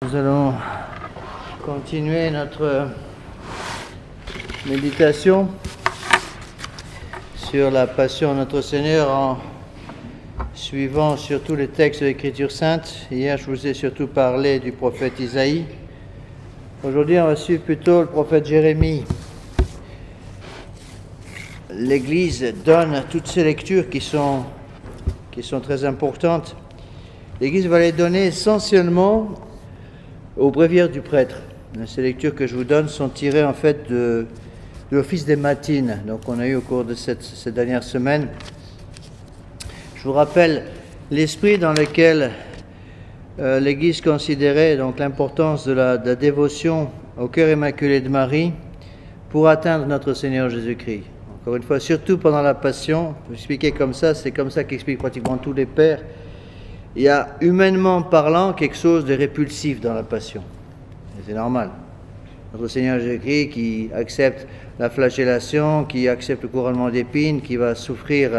Nous allons continuer notre méditation sur la passion de notre Seigneur en suivant surtout les textes de l'Écriture sainte. Hier, je vous ai surtout parlé du prophète Isaïe. Aujourd'hui, on va suivre plutôt le prophète Jérémie. L'Église donne toutes ces lectures qui sont très importantes. L'Église va les donner essentiellement au bréviaire du prêtre. Ces lectures que je vous donne sont tirées en fait de l'office des matines, donc on a eu au cours de cette dernière semaine. Je vous rappelle l'esprit dans lequel l'Église considérait donc l'importance de la dévotion au cœur immaculé de Marie pour atteindre notre Seigneur Jésus-Christ. Encore une fois, surtout pendant la Passion, je vais expliquer comme ça, c'est comme ça qu'expliquent pratiquement tous les pères. Il y a, humainement parlant, quelque chose de répulsif dans la Passion. Et c'est normal. Notre Seigneur Jésus-Christ qui accepte la flagellation, qui accepte le couronnement d'épines, qui va souffrir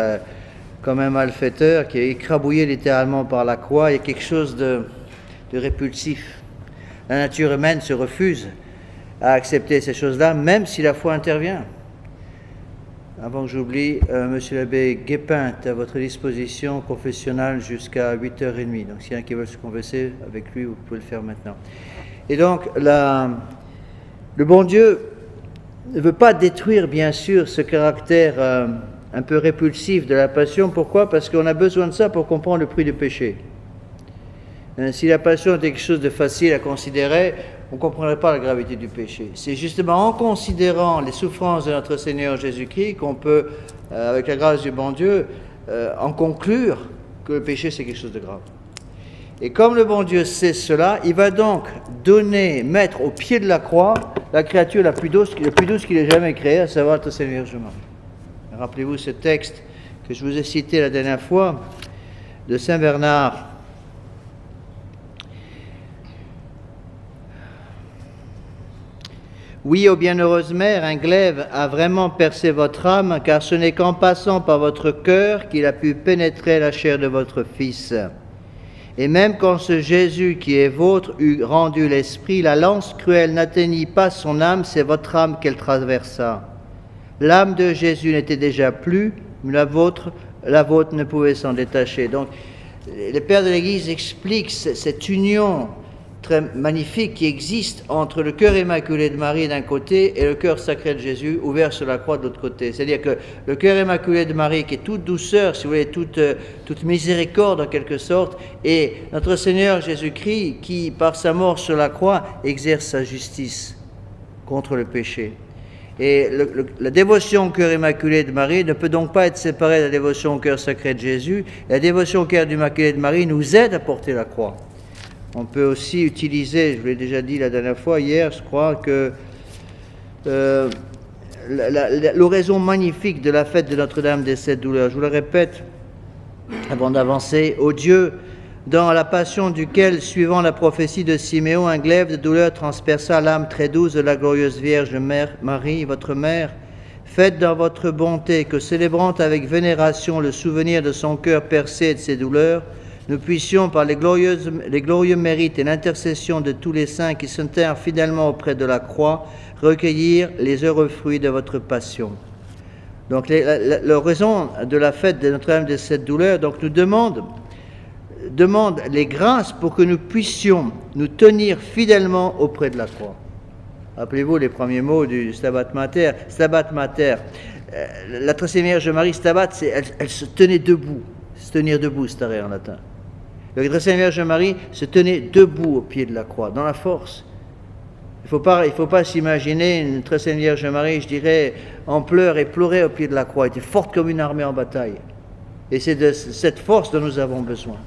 comme un malfaiteur, qui est écrabouillé littéralement par la croix, il y a quelque chose de répulsif. La nature humaine se refuse à accepter ces choses-là, même si la foi intervient. Avant que j'oublie, Monsieur l'abbé Guépin est à votre disposition confessionnelle jusqu'à 8h30. Donc, s'il y en a qui veulent se confesser avec lui, vous pouvez le faire maintenant. Et donc, le bon Dieu ne veut pas détruire, bien sûr, ce caractère un peu répulsif de la passion. Pourquoi? Parce qu'on a besoin de ça pour comprendre le prix du péché. Si la passion était quelque chose de facile à considérer, on ne comprendrait pas la gravité du péché. C'est justement en considérant les souffrances de notre Seigneur Jésus-Christ qu'on peut, avec la grâce du bon Dieu, en conclure que le péché c'est quelque chose de grave. Et comme le bon Dieu sait cela, il va donc mettre au pied de la croix la créature la plus douce qu'il ait jamais créée, à savoir notre Seigneur Jésus-Marie. Rappelez-vous ce texte que je vous ai cité la dernière fois, de Saint Bernard. Oui, ô bienheureuse mère, un glaive a vraiment percé votre âme, car ce n'est qu'en passant par votre cœur qu'il a pu pénétrer la chair de votre Fils. Et même quand ce Jésus qui est vôtre eut rendu l'esprit, la lance cruelle n'atteignit pas son âme, c'est votre âme qu'elle traversa. L'âme de Jésus n'était déjà plus, mais la vôtre ne pouvait s'en détacher. Donc, les pères de l'Église expliquent cette union très magnifique qui existe entre le cœur immaculé de Marie d'un côté et le cœur sacré de Jésus ouvert sur la croix de l'autre côté. C'est-à-dire que le cœur immaculé de Marie qui est toute douceur, si vous voulez, toute miséricorde en quelque sorte, et notre Seigneur Jésus-Christ qui, par sa mort sur la croix, exerce sa justice contre le péché. Et la dévotion au cœur immaculé de Marie ne peut donc pas être séparée de la dévotion au cœur sacré de Jésus. La dévotion au cœur immaculé de Marie nous aide à porter la croix. On peut aussi utiliser, je vous l'ai déjà dit la dernière fois, hier, je crois, que l'oraison magnifique de la fête de Notre-Dame des Sept Douleurs. Je vous le répète, avant d'avancer, ô Dieu, dans la passion duquel, suivant la prophétie de Siméon, un glaive de douleur transperça l'âme très douce de la glorieuse Vierge Marie, votre mère, faites dans votre bonté que, célébrant avec vénération le souvenir de son cœur percé et de ses douleurs, nous puissions, par les glorieux mérites et l'intercession de tous les saints qui se tinrent fidèlement auprès de la croix, recueillir les heureux fruits de votre passion. Donc, l'oraison de la fête de Notre-Dame de cette douleur donc, nous demande les grâces pour que nous puissions nous tenir fidèlement auprès de la croix. Rappelez-vous les premiers mots du Stabat Mater. Stabat Mater. La Très Sainte Vierge Marie, Stabat, elle se tenait debout. Se tenir debout, staré en latin. Le Très Sainte Vierge Marie se tenait debout au pied de la croix, dans la force. Il ne faut pas s'imaginer une Très Sainte Vierge Marie, je dirais, en pleurs et pleurait au pied de la croix. Elle était forte comme une armée en bataille. Et c'est de cette force dont nous avons besoin.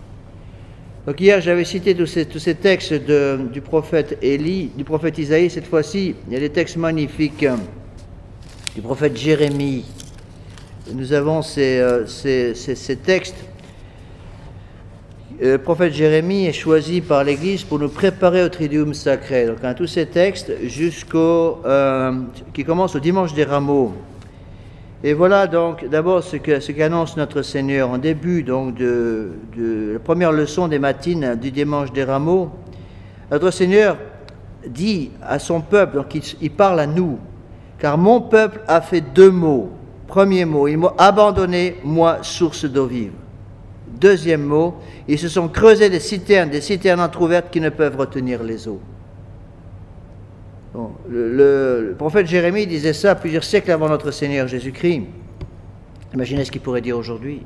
Donc hier, j'avais cité tous ces textes du prophète Isaïe. Cette fois-ci, il y a des textes magnifiques du prophète Jérémie. Nous avons ces textes. Le prophète Jérémie est choisi par l'Église pour nous préparer au Triduum sacré. Donc, tous ces textes qui commencent au dimanche des Rameaux. Et voilà donc d'abord ce qu'annonce notre Seigneur en début donc de la première leçon des matines du dimanche des Rameaux. Notre Seigneur dit à son peuple, donc il parle à nous, car mon peuple a fait deux mots. Premier mot, ils m'ont abandonné, moi, source d'eau vive. Deuxième mot, ils se sont creusés des citernes entrouvertes qui ne peuvent retenir les eaux. Bon, le prophète Jérémie disait ça plusieurs siècles avant notre Seigneur Jésus-Christ. Imaginez ce qu'il pourrait dire aujourd'hui.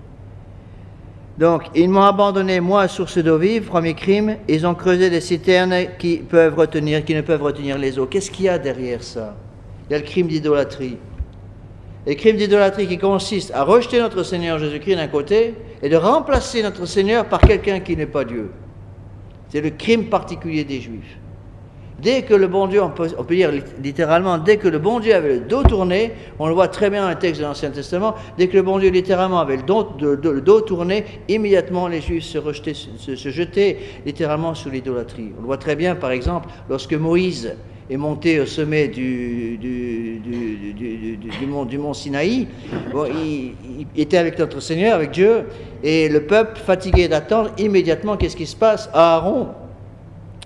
Donc, ils m'ont abandonné, moi, source d'eau vive, premier crime. Ils ont creusé des citernes qui ne peuvent retenir les eaux. Qu'est-ce qu'il y a derrière ça? Il y a le crime d'idolâtrie. Le crime d'idolâtrie qui consiste à rejeter notre Seigneur Jésus-Christ d'un côté et de remplacer notre Seigneur par quelqu'un qui n'est pas Dieu. C'est le crime particulier des Juifs. Dès que le bon Dieu, on peut dire littéralement, dès que le bon Dieu avait le dos tourné, on le voit très bien dans le texte de l'Ancien Testament, dès que le bon Dieu littéralement avait le dos tourné, immédiatement les Juifs se jetaient littéralement sur l'idolâtrie. On le voit très bien, par exemple, lorsque Moïse est monté au sommet du mont Sinaï. Bon, il était avec notre Seigneur, avec Dieu, et le peuple, fatigué d'attendre, immédiatement, qu'est-ce qui se passe? Aaron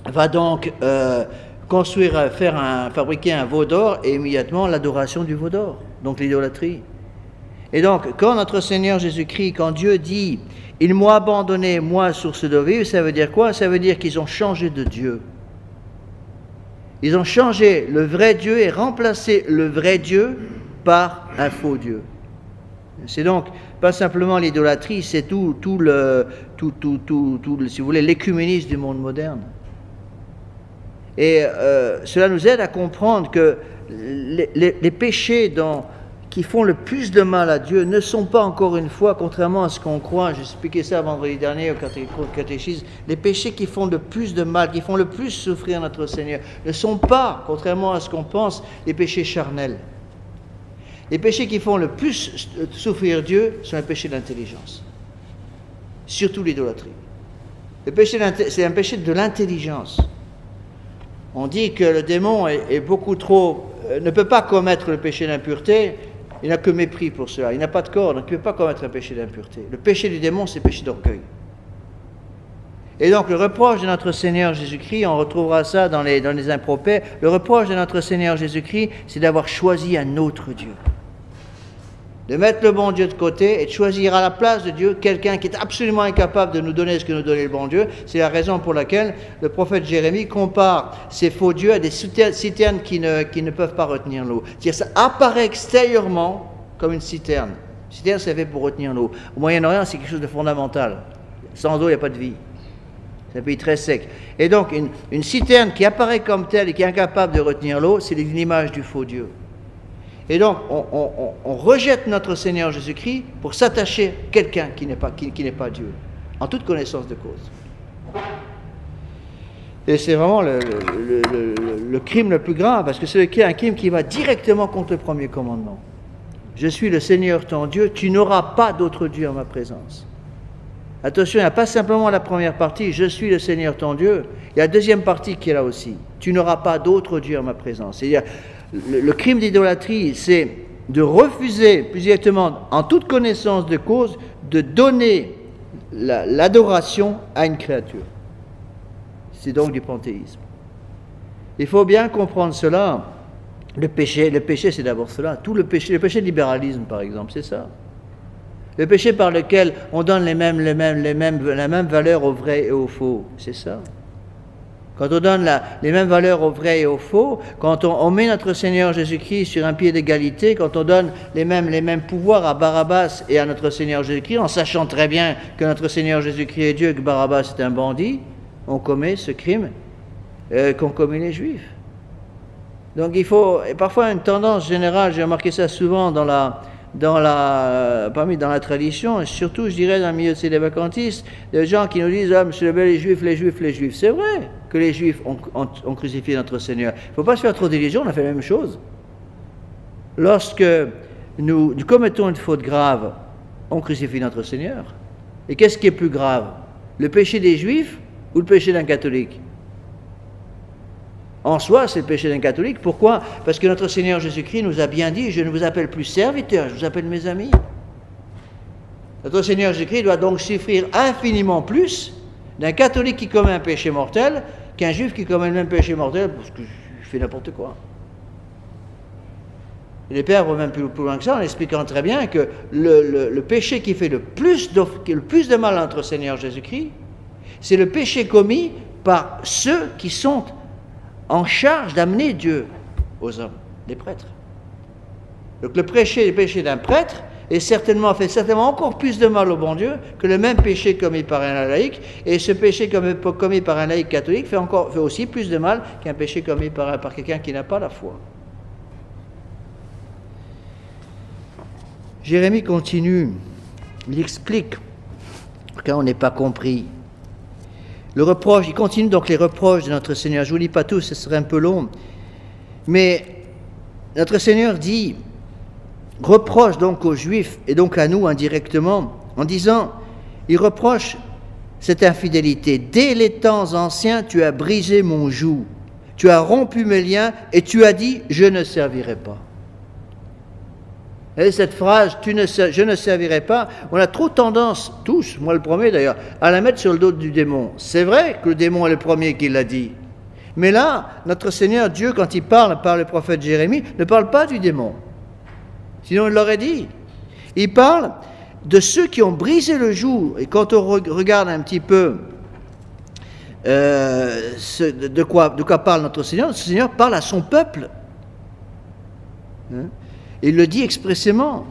va donc fabriquer un veau d'or, et immédiatement l'adoration du veau d'or, donc l'idolâtrie. Et donc, quand notre Seigneur Jésus-Christ, quand Dieu dit « Ils m'ont abandonné, moi, source d'eau vive », ça veut dire quoi? Ça veut dire qu'ils ont changé de Dieu. Ils ont changé le vrai Dieu et remplacé le vrai Dieu par un faux Dieu. C'est donc pas simplement l'idolâtrie, c'est tout, si vous voulez, l'écuménisme du monde moderne. Et cela nous aide à comprendre que les péchés qui font le plus de mal à Dieu ne sont pas, encore une fois, contrairement à ce qu'on croit, j'ai expliqué ça vendredi dernier au catéchisme, les péchés qui font le plus de mal, qui font le plus souffrir notre Seigneur, ne sont pas, contrairement à ce qu'on pense, les péchés charnels. Les péchés qui font le plus souffrir Dieu sont les péchés d'intelligence, surtout l'idolâtrie. C'est un péché de l'intelligence. On dit que le démon est beaucoup trop, ne peut pas commettre le péché d'impureté, il n'a que mépris pour cela. Il n'a pas de corps, donc il ne peut pas commettre un péché d'impureté. Le péché du démon, c'est le péché d'orgueil. Et donc le reproche de notre Seigneur Jésus-Christ, on retrouvera ça dans les impropères, le reproche de notre Seigneur Jésus-Christ, c'est d'avoir choisi un autre Dieu. De mettre le bon Dieu de côté et de choisir à la place de Dieu quelqu'un qui est absolument incapable de nous donner ce que nous donnait le bon Dieu. C'est la raison pour laquelle le prophète Jérémie compare ces faux dieux à des citernes qui ne peuvent pas retenir l'eau. C'est-à-dire ça apparaît extérieurement comme une citerne. Une citerne, c'est fait pour retenir l'eau. Au Moyen-Orient, c'est quelque chose de fondamental. Sans eau, il n'y a pas de vie. C'est un pays très sec. Et donc, une citerne qui apparaît comme telle et qui est incapable de retenir l'eau, c'est une image du faux Dieu. Et donc, on rejette notre Seigneur Jésus-Christ pour s'attacher à quelqu'un qui n'est pas Dieu, en toute connaissance de cause. Et c'est vraiment le crime le plus grave, parce que c'est un crime qui va directement contre le premier commandement. Je suis le Seigneur ton Dieu, tu n'auras pas d'autre Dieu en ma présence. Attention, il n'y a pas simplement la première partie, je suis le Seigneur ton Dieu, il y a la deuxième partie qui est là aussi. Tu n'auras pas d'autre Dieu en ma présence. C'est-à-dire, le crime d'idolâtrie, c'est de refuser, plus exactement, en toute connaissance de cause, de donner l'adoration à une créature. C'est donc du panthéisme. Il faut bien comprendre cela. Le péché, c'est d'abord cela. Tout le péché de libéralisme, par exemple, c'est ça. Le péché par lequel on donne la même valeur au vrai et au faux, c'est ça. Quand on donne les mêmes valeurs au vrai et au faux, quand on met notre Seigneur Jésus-Christ sur un pied d'égalité, quand on donne les mêmes pouvoirs à Barabbas et à notre Seigneur Jésus-Christ, en sachant très bien que notre Seigneur Jésus-Christ est Dieu et que Barabbas est un bandit, on commet ce crime qu'ont commis les Juifs. Donc il faut, et parfois une tendance générale, j'ai remarqué ça souvent dans la tradition, et surtout, je dirais, dans le milieu de ces vacantistes, des gens qui nous disent « Ah, monsieur le bel, les Juifs. » C'est vrai que les Juifs ont crucifié notre Seigneur. Il ne faut pas se faire trop d'illusions, on a fait la même chose. Lorsque nous commettons une faute grave, on crucifie notre Seigneur. Et qu'est-ce qui est plus grave? Le péché des Juifs ou le péché d'un catholique? En soi, c'est le péché d'un catholique. Pourquoi? Parce que notre Seigneur Jésus-Christ nous a bien dit « Je ne vous appelle plus serviteurs, je vous appelle mes amis ». Notre Seigneur Jésus-Christ doit donc souffrir infiniment plus d'un catholique qui commet un péché mortel qu'un juif qui commet le même péché mortel parce qu'il fait n'importe quoi. Et les pères vont même plus loin que ça en expliquant très bien que le péché qui fait le plus de mal à notre Seigneur Jésus-Christ, c'est le péché commis par ceux qui sont en charge d'amener Dieu aux hommes, les prêtres. Donc le péché d'un prêtre fait certainement encore plus de mal au bon Dieu que le même péché commis par un laïc, et ce péché commis par un laïc catholique fait aussi plus de mal qu'un péché commis par quelqu'un qui n'a pas la foi. Jérémie continue, il explique, quand on n'est pas compris. Il continue donc les reproches de notre Seigneur. Je ne vous lis pas tous, ce serait un peu long. Mais notre Seigneur reproche donc aux Juifs, et donc à nous indirectement, en disant, il reproche cette infidélité. Dès les temps anciens, tu as brisé mon joug, tu as rompu mes liens, et tu as dit, je ne servirai pas. Et cette phrase, je ne servirai pas, on a trop tendance, tous, moi le premier d'ailleurs, à la mettre sur le dos du démon. C'est vrai que le démon est le premier qui l'a dit. Mais là, notre Seigneur Dieu, quand il parle par le prophète Jérémie, ne parle pas du démon. Sinon, il l'aurait dit. Il parle de ceux qui ont brisé le joug. Et quand on regarde un petit peu de quoi parle notre Seigneur parle à son peuple. Il le dit expressément.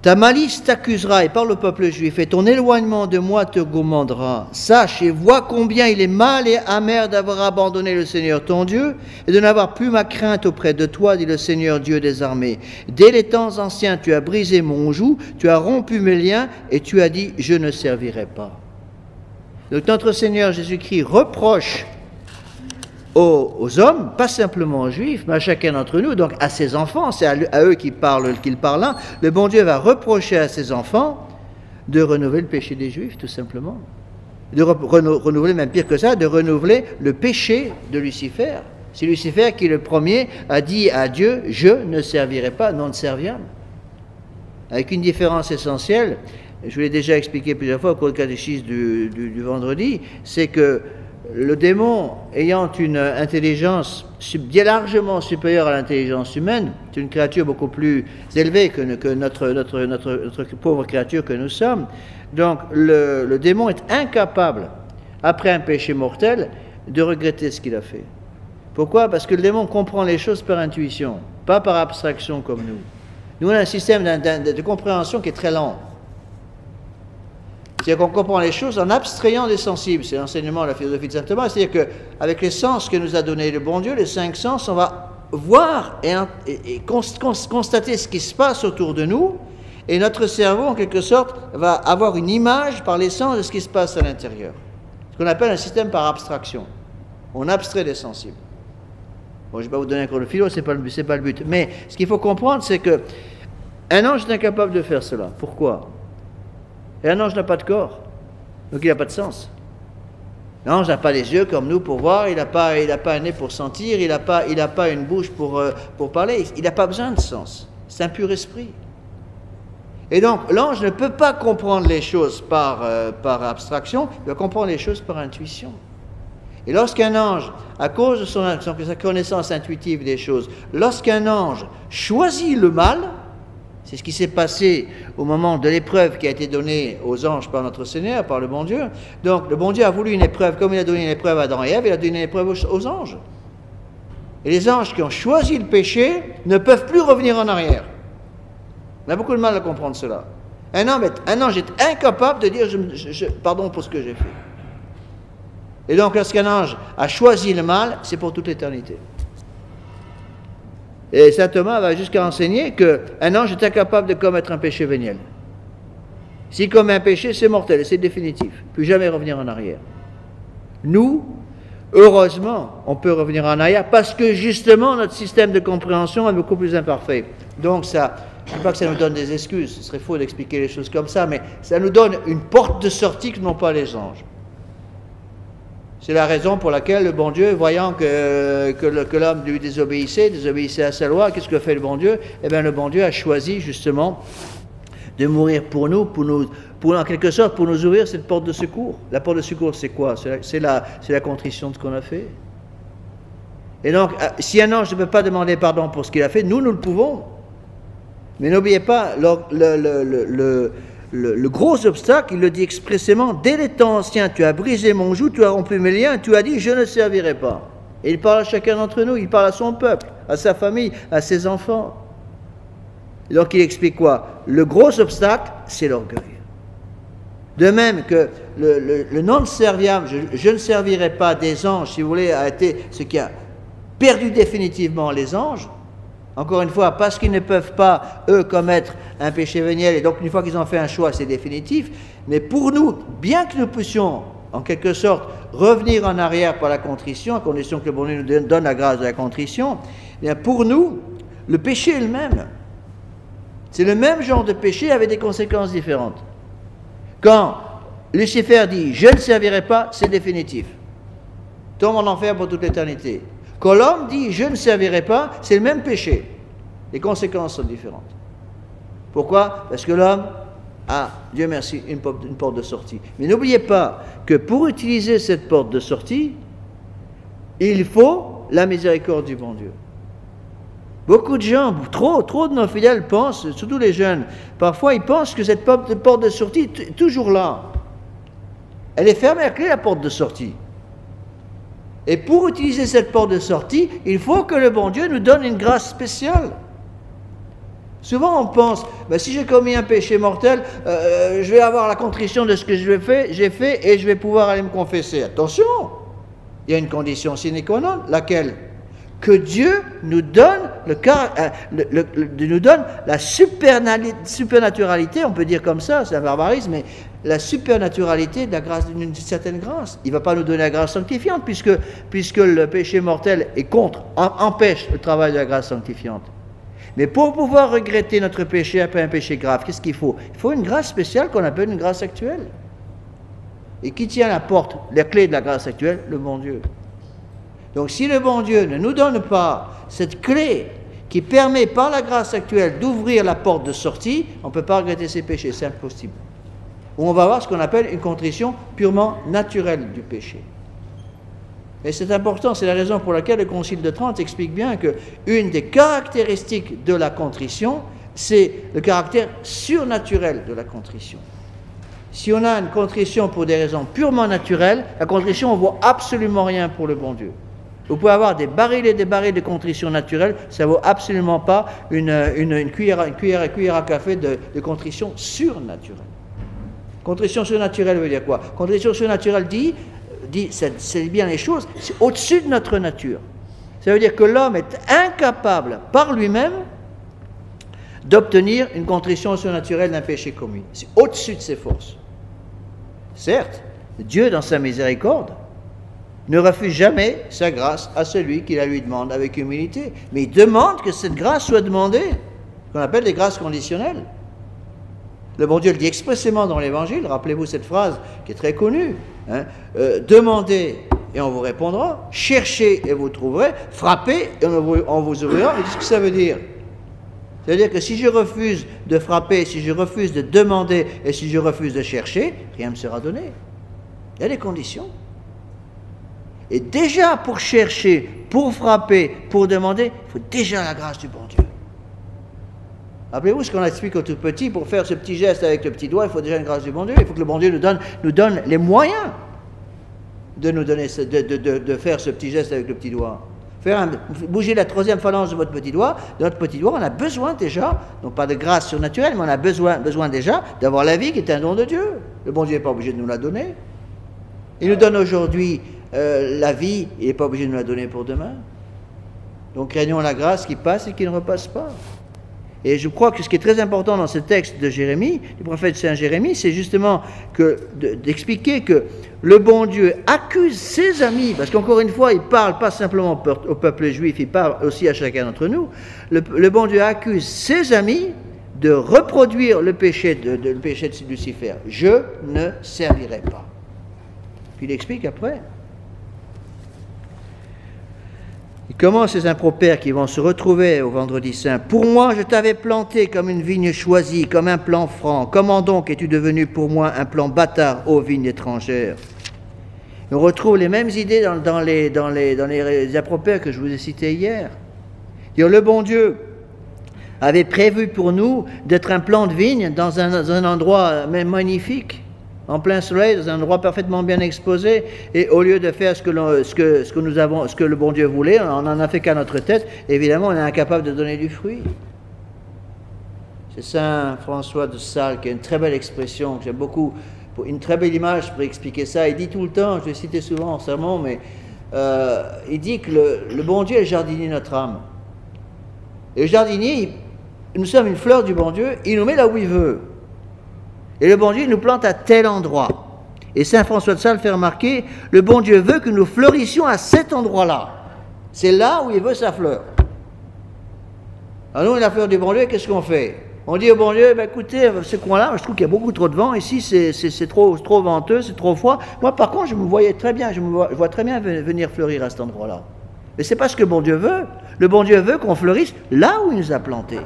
Ta malice t'accusera, et parle au peuple juif, et ton éloignement de moi te gourmandera. Sache et vois combien il est mal et amer d'avoir abandonné le Seigneur ton Dieu, et de n'avoir plus ma crainte auprès de toi, dit le Seigneur Dieu des armées. Dès les temps anciens, tu as brisé mon joug, tu as rompu mes liens, et tu as dit, je ne servirai pas. Donc notre Seigneur Jésus-Christ reproche aux hommes, pas simplement aux Juifs, mais à chacun d'entre nous, donc à ses enfants, c'est à eux qu'il parle là. Le bon Dieu va reprocher à ses enfants de renouveler le péché des Juifs, tout simplement. De renouveler, même pire que ça, de renouveler le péché de Lucifer. C'est Lucifer qui, le premier, a dit à Dieu, je ne servirai pas, non serviam. Avec une différence essentielle, je vous l'ai déjà expliqué plusieurs fois au cours du catéchisme du vendredi, c'est que le démon, ayant une intelligence largement supérieure à l'intelligence humaine, c'est une créature beaucoup plus élevée que notre pauvre créature que nous sommes. Donc le démon est incapable, après un péché mortel, de regretter ce qu'il a fait. Pourquoi? Parce que le démon comprend les choses par intuition, pas par abstraction comme nous. Nous, on a un système de compréhension qui est très lent. C'est-à-dire qu'on comprend les choses en abstrayant des sensibles. C'est l'enseignement de la philosophie de saint Thomas. C'est-à-dire qu'avec les sens que nous a donnés le bon Dieu, les 5 sens, on va voir et constater ce qui se passe autour de nous. Et notre cerveau, en quelque sorte, va avoir une image par les sens de ce qui se passe à l'intérieur. Ce qu'on appelle un système par abstraction. On abstrait des sensibles. Bon, je ne vais pas vous donner un cours de philo, ce n'est pas le but. Mais ce qu'il faut comprendre, c'est qu'un ange est incapable de faire cela. Pourquoi? Et un ange n'a pas de corps, donc il n'a pas de sens. L'ange n'a pas les yeux comme nous pour voir, il n'a pas un nez pour sentir, il n'a pas une bouche pour parler, il n'a pas besoin de sens. C'est un pur esprit. Et donc l'ange ne peut pas comprendre les choses par abstraction, il doit comprendre les choses par intuition. Et lorsqu'un ange, à cause de sa connaissance intuitive des choses, lorsqu'un ange choisit le mal, c'est ce qui s'est passé au moment de l'épreuve qui a été donnée aux anges par notre Seigneur, par le bon Dieu. Donc, le bon Dieu a voulu une épreuve, comme il a donné une épreuve à Adam et Ève, il a donné une épreuve aux anges. Et les anges qui ont choisi le péché ne peuvent plus revenir en arrière. On a beaucoup de mal à comprendre cela. Un ange est incapable de dire pardon pour ce que j'ai fait. Et donc, lorsqu'un ange a choisi le mal, c'est pour toute l'éternité. Et saint Thomas va jusqu'à enseigner qu'un ange est incapable de commettre un péché véniel. S'il commet un péché, c'est mortel et c'est définitif. Plus jamais revenir en arrière. Nous, heureusement, on peut revenir en arrière parce que justement notre système de compréhension est beaucoup plus imparfait. Donc ça, je ne dis pas que ça nous donne des excuses, ce serait faux d'expliquer les choses comme ça, mais ça nous donne une porte de sortie que n'ont pas les anges. C'est la raison pour laquelle le bon Dieu, voyant que l'homme lui désobéissait à sa loi, qu'est-ce que fait le bon Dieu? Eh bien, le bon Dieu a choisi justement de mourir pour nous, en quelque sorte, pour nous ouvrir cette porte de secours. La porte de secours, c'est quoi? C'est la contrition de ce qu'on a fait. Et donc, si un ange ne peut pas demander pardon pour ce qu'il a fait, nous le pouvons. Mais n'oubliez pas, le gros obstacle, il le dit expressément, dès les temps anciens, tu as brisé mon joug, tu as rompu mes liens, tu as dit, je ne servirai pas. Et il parle à chacun d'entre nous, il parle à son peuple, à sa famille, à ses enfants. Et donc il explique quoi? Le gros obstacle, c'est l'orgueil. De même que le non serviable, je ne servirai pas des anges, si vous voulez, a été ce qui a perdu définitivement les anges. Encore une fois, parce qu'ils ne peuvent pas, eux, commettre un péché véniel, et donc une fois qu'ils ont fait un choix, c'est définitif. Mais pour nous, bien que nous puissions, en quelque sorte, revenir en arrière par la contrition, à condition que le bon Dieu nous donne la grâce de la contrition, eh bien pour nous, le péché est le même. C'est le même genre de péché avec des conséquences différentes. Quand Lucifer dit « je ne servirai pas », c'est définitif. Tombe en enfer pour toute l'éternité. Quand l'homme dit « je ne servirai pas », c'est le même péché. Les conséquences sont différentes. Pourquoi? Parce que l'homme a, Dieu merci, une porte de sortie. Mais n'oubliez pas que pour utiliser cette porte de sortie, il faut la miséricorde du bon Dieu. Beaucoup de gens, trop de nos fidèles pensent, surtout les jeunes, parfois ils pensent que cette porte de sortie est toujours là. Elle est fermée à clé, la porte de sortie. Et pour utiliser cette porte de sortie, il faut que le bon Dieu nous donne une grâce spéciale. Souvent on pense, si j'ai commis un péché mortel, je vais avoir la contrition de ce que j'ai fait et je vais pouvoir aller me confesser. Attention, il y a une condition sine qua non, laquelle? Que Dieu nous donne, nous donne la supernaturalité, on peut dire comme ça, c'est un barbarisme, mais la supernaturalité de la grâce, d'une certaine grâce. Il ne va pas nous donner la grâce sanctifiante, puisque le péché mortel est empêche le travail de la grâce sanctifiante. Mais pour pouvoir regretter notre péché après un péché grave, qu'est-ce qu'il faut? Il faut une grâce spéciale qu'on appelle une grâce actuelle. Et qui tient la porte, la clé de la grâce actuelle? Le bon Dieu. Donc si le bon Dieu ne nous donne pas cette clé qui permet par la grâce actuelle d'ouvrir la porte de sortie, on ne peut pas regretter ses péchés, c'est impossible. Ou on va avoir ce qu'on appelle une contrition purement naturelle du péché. Et c'est important, c'est la raison pour laquelle le Concile de Trente explique bien qu'une des caractéristiques de la contrition, c'est le caractère surnaturel de la contrition. Si on a une contrition pour des raisons purement naturelles, la contrition, on ne vaut absolument rien pour le bon Dieu. Vous pouvez avoir des barils et des barils de contrition naturelle, ça ne vaut absolument pas une cuillère à café de contrition surnaturelle. Contrition surnaturelle veut dire quoi? Contrition surnaturelle dit c'est bien les choses, c'est au-dessus de notre nature. Ça veut dire que l'homme est incapable par lui-même d'obtenir une contrition surnaturelle d'un péché commis. C'est au-dessus de ses forces. Certes, Dieu, dans sa miséricorde, ne refuse jamais sa grâce à celui qui la lui demande avec humilité. Mais il demande que cette grâce soit demandée, qu'on appelle des grâces conditionnelles. Le bon Dieu le dit expressément dans l'Évangile, rappelez-vous cette phrase qui est très connue, hein, demandez et on vous répondra, cherchez et vous trouverez, frappez et on vous ouvrira. Mais qu'est-ce que ça veut dire? C'est-à-dire que si je refuse de frapper, si je refuse de demander et si je refuse de chercher, rien ne me sera donné. Il y a des conditions. Et déjà pour chercher, pour frapper, pour demander, il faut déjà la grâce du bon Dieu. Rappelez-vous ce qu'on explique au tout petit, pour faire ce petit geste avec le petit doigt, il faut déjà une grâce du bon Dieu. Il faut que le bon Dieu nous donne les moyens de nous donner, de faire ce petit geste avec le petit doigt. Bouger la troisième phalange de votre petit doigt, on a besoin déjà, non pas de grâce surnaturelle, mais on a besoin déjà d'avoir la vie qui est un don de Dieu. Le bon Dieu n'est pas obligé de nous la donner. Il nous donne aujourd'hui la vie, il n'est pas obligé de nous la donner pour demain. Donc craignons la grâce qui passe et qui ne repasse pas. Et je crois que ce qui est très important dans ce texte de Jérémie, du prophète Saint Jérémie, c'est justement d'expliquer que le bon Dieu accuse ses amis, parce qu'encore une fois, il ne parle pas simplement au peuple juif, il parle aussi à chacun d'entre nous. Le bon Dieu accuse ses amis de reproduire le péché de Lucifer. Je ne servirai pas. Puis il explique après. Comment ces impropères qui vont se retrouver au vendredi saint? Pour moi, je t'avais planté comme une vigne choisie, comme un plan franc. Comment donc es-tu devenu pour moi un plan bâtard, ô vigne étrangère? On retrouve les mêmes idées dans les impropères que je vous ai cités hier. Le bon Dieu avait prévu pour nous d'être un plant de vigne dans un endroit même magnifique, en plein soleil, dans un endroit parfaitement bien exposé, et au lieu de faire ce que le bon Dieu voulait, on n'en a fait qu'à notre tête. Évidemment, on est incapable de donner du fruit. C'est Saint François de Sales qui a une très belle expression que j'aime beaucoup, une très belle image pour expliquer ça. Il dit tout le temps, je l'ai cité souvent en sermon, mais il dit que le bon Dieu est le jardinier de notre âme. Et le jardinier, nous sommes une fleur du bon Dieu, il nous met là où il veut. Et le bon Dieu, il nous plante à tel endroit. Et Saint François de Sales fait remarquer, le bon Dieu veut que nous fleurissions à cet endroit-là. C'est là où il veut sa fleur. Alors nous, la fleur du bon Dieu, qu'est-ce qu'on fait? On dit au bon Dieu, écoutez, ce coin-là, je trouve qu'il y a beaucoup trop de vent, ici c'est trop venteux, c'est trop froid. Moi par contre, je me voyais très bien, je vois très bien venir fleurir à cet endroit-là. Mais c'est pas ce que le bon Dieu veut. Le bon Dieu veut qu'on fleurisse là où il nous a plantés.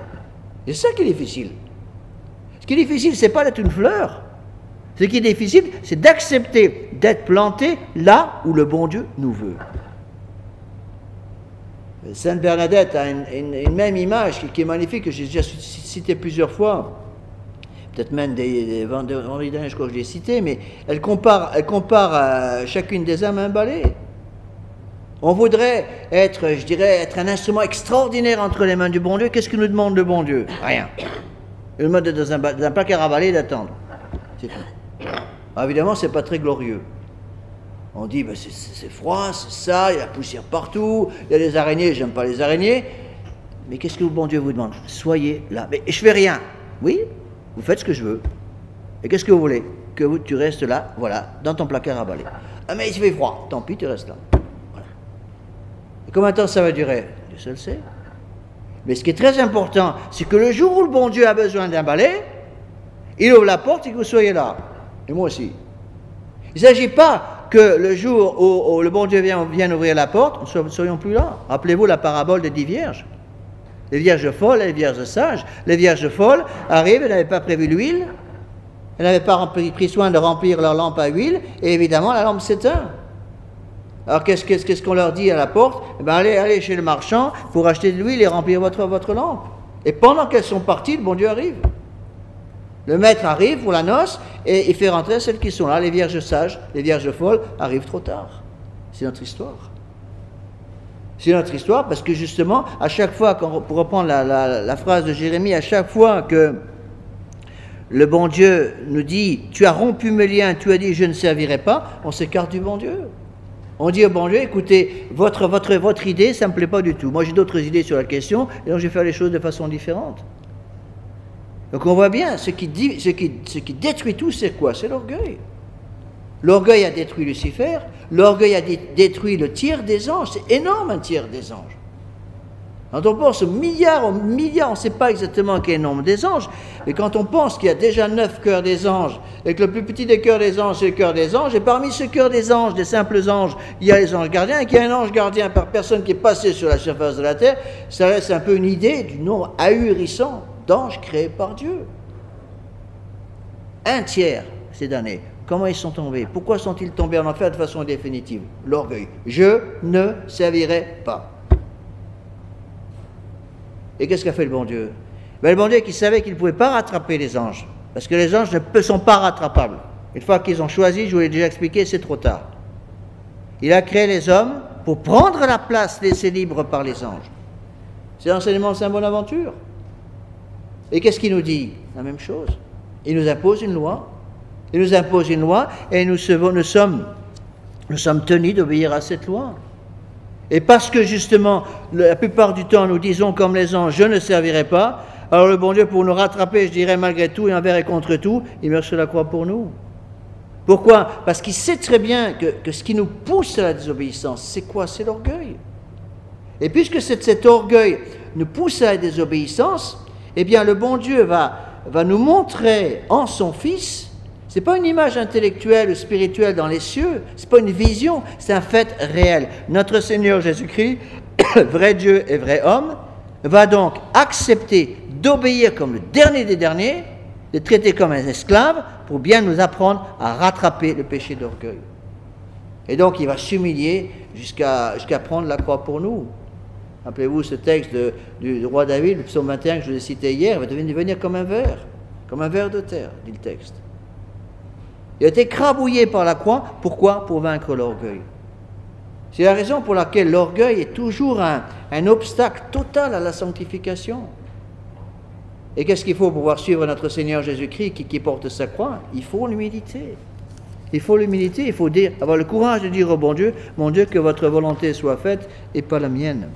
C'est ça qui est difficile. Ce qui est difficile, c'est pas d'être une fleur. Ce qui est difficile, c'est d'accepter d'être planté là où le bon Dieu nous veut. Sainte Bernadette a une même image qui est magnifique, que j'ai déjà citée plusieurs fois. Peut-être même des vendredis derniers, je crois que je l'ai cité, mais elle compare chacune des âmes à un balai. On voudrait être un instrument extraordinaire entre les mains du bon Dieu. Qu'est-ce que nous demande le bon Dieu? Rien. Il nous demande dans un placard à balai d'attendre. C'est tout. Alors évidemment, c'est pas très glorieux. On dit, c'est froid, c'est ça, il y a la poussière partout, il y a des araignées, j'aime pas les araignées. Mais qu'est-ce que le bon Dieu vous demande? Soyez là. Mais je fais rien. Oui, vous faites ce que je veux. Et qu'est-ce que vous voulez? Que tu restes là, voilà, dans ton placard à balai. Ah mais il fait froid, tant pis, tu restes là. Voilà. Et combien de temps ça va durer? Dieu seul sait. Mais ce qui est très important, c'est que le jour où le bon Dieu a besoin d'un balai, il ouvre la porte et que vous soyez là. Et moi aussi. Il ne s'agit pas que le jour où le bon Dieu vient ouvrir la porte, nous ne serions plus là. Rappelez-vous la parabole des 10 vierges. Les vierges folles et les vierges sages. Les vierges folles arrivent, elles n'avaient pas prévu l'huile, elles n'avaient pas pris soin de remplir leur lampe à huile, et évidemment la lampe s'éteint. Alors qu'est-ce qu'on leur dit à la porte? Allez chez le marchand pour acheter de l'huile et remplir votre lampe. Et pendant qu'elles sont parties, le bon Dieu arrive. Le maître arrive pour la noce et il fait rentrer celles qui sont là. Les vierges sages, les vierges folles arrivent trop tard. C'est notre histoire. C'est notre histoire parce que justement, à chaque fois, pour reprendre la phrase de Jérémie, à chaque fois que le bon Dieu nous dit « Tu as rompu mes liens, tu as dit je ne servirai pas », on s'écarte du bon Dieu. On dit au bon Dieu, écoutez, votre idée, ça ne me plaît pas du tout. Moi, j'ai d'autres idées sur la question, et donc je vais faire les choses de façon différente. Donc on voit bien, ce qui détruit tout, c'est quoi? C'est l'orgueil. L'orgueil a détruit Lucifer, l'orgueil a détruit le tiers des anges. C'est énorme, un tiers des anges. Quand on pense aux milliards, on ne sait pas exactement quel est le nombre des anges, mais quand on pense qu'il y a déjà 9 cœurs des anges, et que le plus petit des cœurs des anges, c'est le cœur des anges, et parmi ce cœur des anges, des simples anges, il y a les anges gardiens, et qu'il y a un ange gardien par personne qui est passé sur la surface de la terre, ça laisse un peu une idée du nombre ahurissant d'anges créés par Dieu. Un tiers ces damnés. Comment ils sont tombés? Pourquoi sont-ils tombés en enfer de façon définitive? L'orgueil. Je ne servirai pas. Et qu'est-ce qu'a fait le bon Dieu? Le bon Dieu qui savait qu'il ne pouvait pas rattraper les anges, parce que les anges ne sont pas rattrapables. Une fois qu'ils ont choisi, je vous l'ai déjà expliqué, c'est trop tard. Il a créé les hommes pour prendre la place laissée libre par les anges. C'est l'enseignement de Saint Bonaventure. Et qu'est-ce qu'il nous dit? La même chose. Il nous impose une loi. Il nous impose une loi et nous sommes tenus d'obéir à cette loi. Et parce que justement, la plupart du temps, nous disons comme les anges, je ne servirai pas, alors le bon Dieu, pour nous rattraper, je dirais malgré tout et envers et contre tout, il meurt sur la croix pour nous. Pourquoi? Parce qu'il sait très bien que ce qui nous pousse à la désobéissance, c'est quoi? C'est l'orgueil. Et puisque cet orgueil nous pousse à la désobéissance, eh bien le bon Dieu va nous montrer en son Fils. Ce n'est pas une image intellectuelle ou spirituelle dans les cieux, ce n'est pas une vision, c'est un fait réel. Notre Seigneur Jésus-Christ vrai Dieu et vrai homme, va donc accepter d'obéir comme le dernier des derniers, de traiter comme un esclave, pour bien nous apprendre à rattraper le péché d'orgueil. Et donc il va s'humilier jusqu'à prendre la croix pour nous. Rappelez-vous ce texte du roi David, le psaume 21 que je vous ai cité hier, il va devenir comme un ver de terre, dit le texte. Il a été écrabouillé par la croix, pourquoi? Pour vaincre l'orgueil. C'est la raison pour laquelle l'orgueil est toujours un obstacle total à la sanctification. Et qu'est-ce qu'il faut pour pouvoir suivre notre Seigneur Jésus-Christ qui porte sa croix? Il faut l'humilité. Il faut l'humilité, il faut avoir le courage de dire au bon Dieu, que votre volonté soit faite et pas la mienne.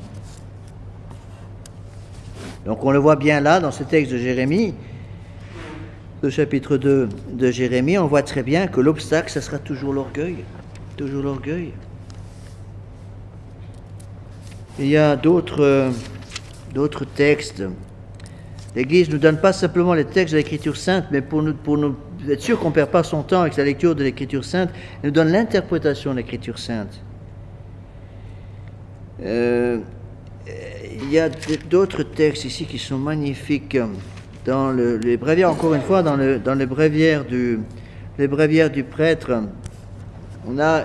Donc on le voit bien là, dans ce texte de Jérémie, le chapitre 2 de Jérémie, on voit très bien que l'obstacle, ça sera toujours l'orgueil. Toujours l'orgueil. Il y a d'autres textes. L'Église ne nous donne pas simplement les textes de l'Écriture sainte, mais pour nous être sûr qu'on ne perd pas son temps avec la lecture de l'Écriture sainte, elle nous donne l'interprétation de l'Écriture sainte. Il y a d'autres textes ici qui sont magnifiques. Dans les bréviaires, encore une fois, dans les bréviaires du prêtre, on a...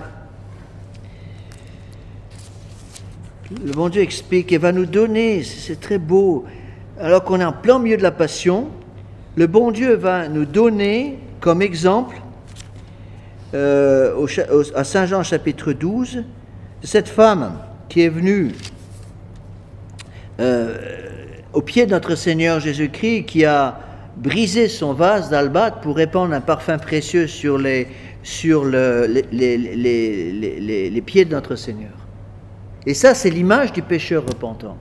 Le bon Dieu explique et va nous donner, c'est très beau, alors qu'on est en plein milieu de la passion, le bon Dieu va nous donner comme exemple, à Saint Jean chapitre 12, cette femme qui est venue au pied de notre Seigneur Jésus-Christ, qui a brisé son vase d'albâtre pour répandre un parfum précieux sur les pieds de notre Seigneur. Et ça, c'est l'image du pécheur repentant.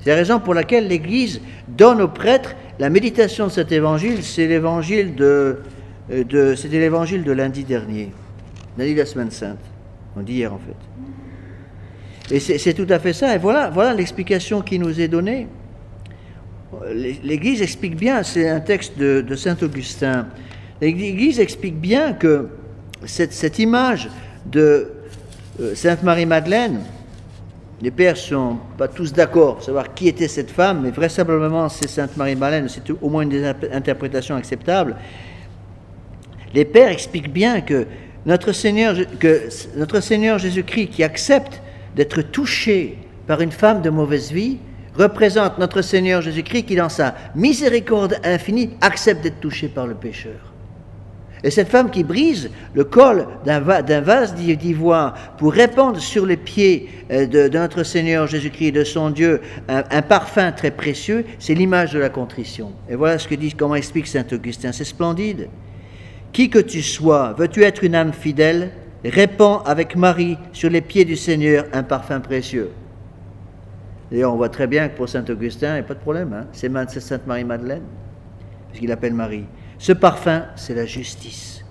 C'est la raison pour laquelle l'Église donne aux prêtres la méditation de cet évangile. C'est l'évangile c'était l'évangile de lundi dernier, lundi de la semaine sainte, on dit hier en fait. Et c'est tout à fait ça. Et voilà l'explication qui nous est donnée. L'Église explique bien, c'est un texte de saint Augustin. L'Église explique bien que cette image de Sainte Marie-Madeleine, les pères ne sont pas tous d'accord pour savoir qui était cette femme, mais vraisemblablement c'est Sainte Marie-Madeleine, c'est au moins une des interprétations acceptables. Les pères expliquent bien que notre Seigneur Jésus-Christ, qui accepte d'être touché par une femme de mauvaise vie, représente notre Seigneur Jésus-Christ qui, dans sa miséricorde infinie, accepte d'être touché par le pécheur. Et cette femme qui brise le col d'un vase d'ivoire pour répandre sur les pieds de notre Seigneur Jésus-Christ, de son Dieu, un parfum très précieux, c'est l'image de la contrition. Et voilà comment explique saint Augustin, c'est splendide. Qui que tu sois, veux-tu être une âme fidèle, répands avec Marie sur les pieds du Seigneur un parfum précieux. D'ailleurs, on voit très bien que pour saint Augustin, il n'y a pas de problème, hein, c'est sainte Marie-Madeleine, puisqu'il appelle Marie. Ce parfum, c'est la justice.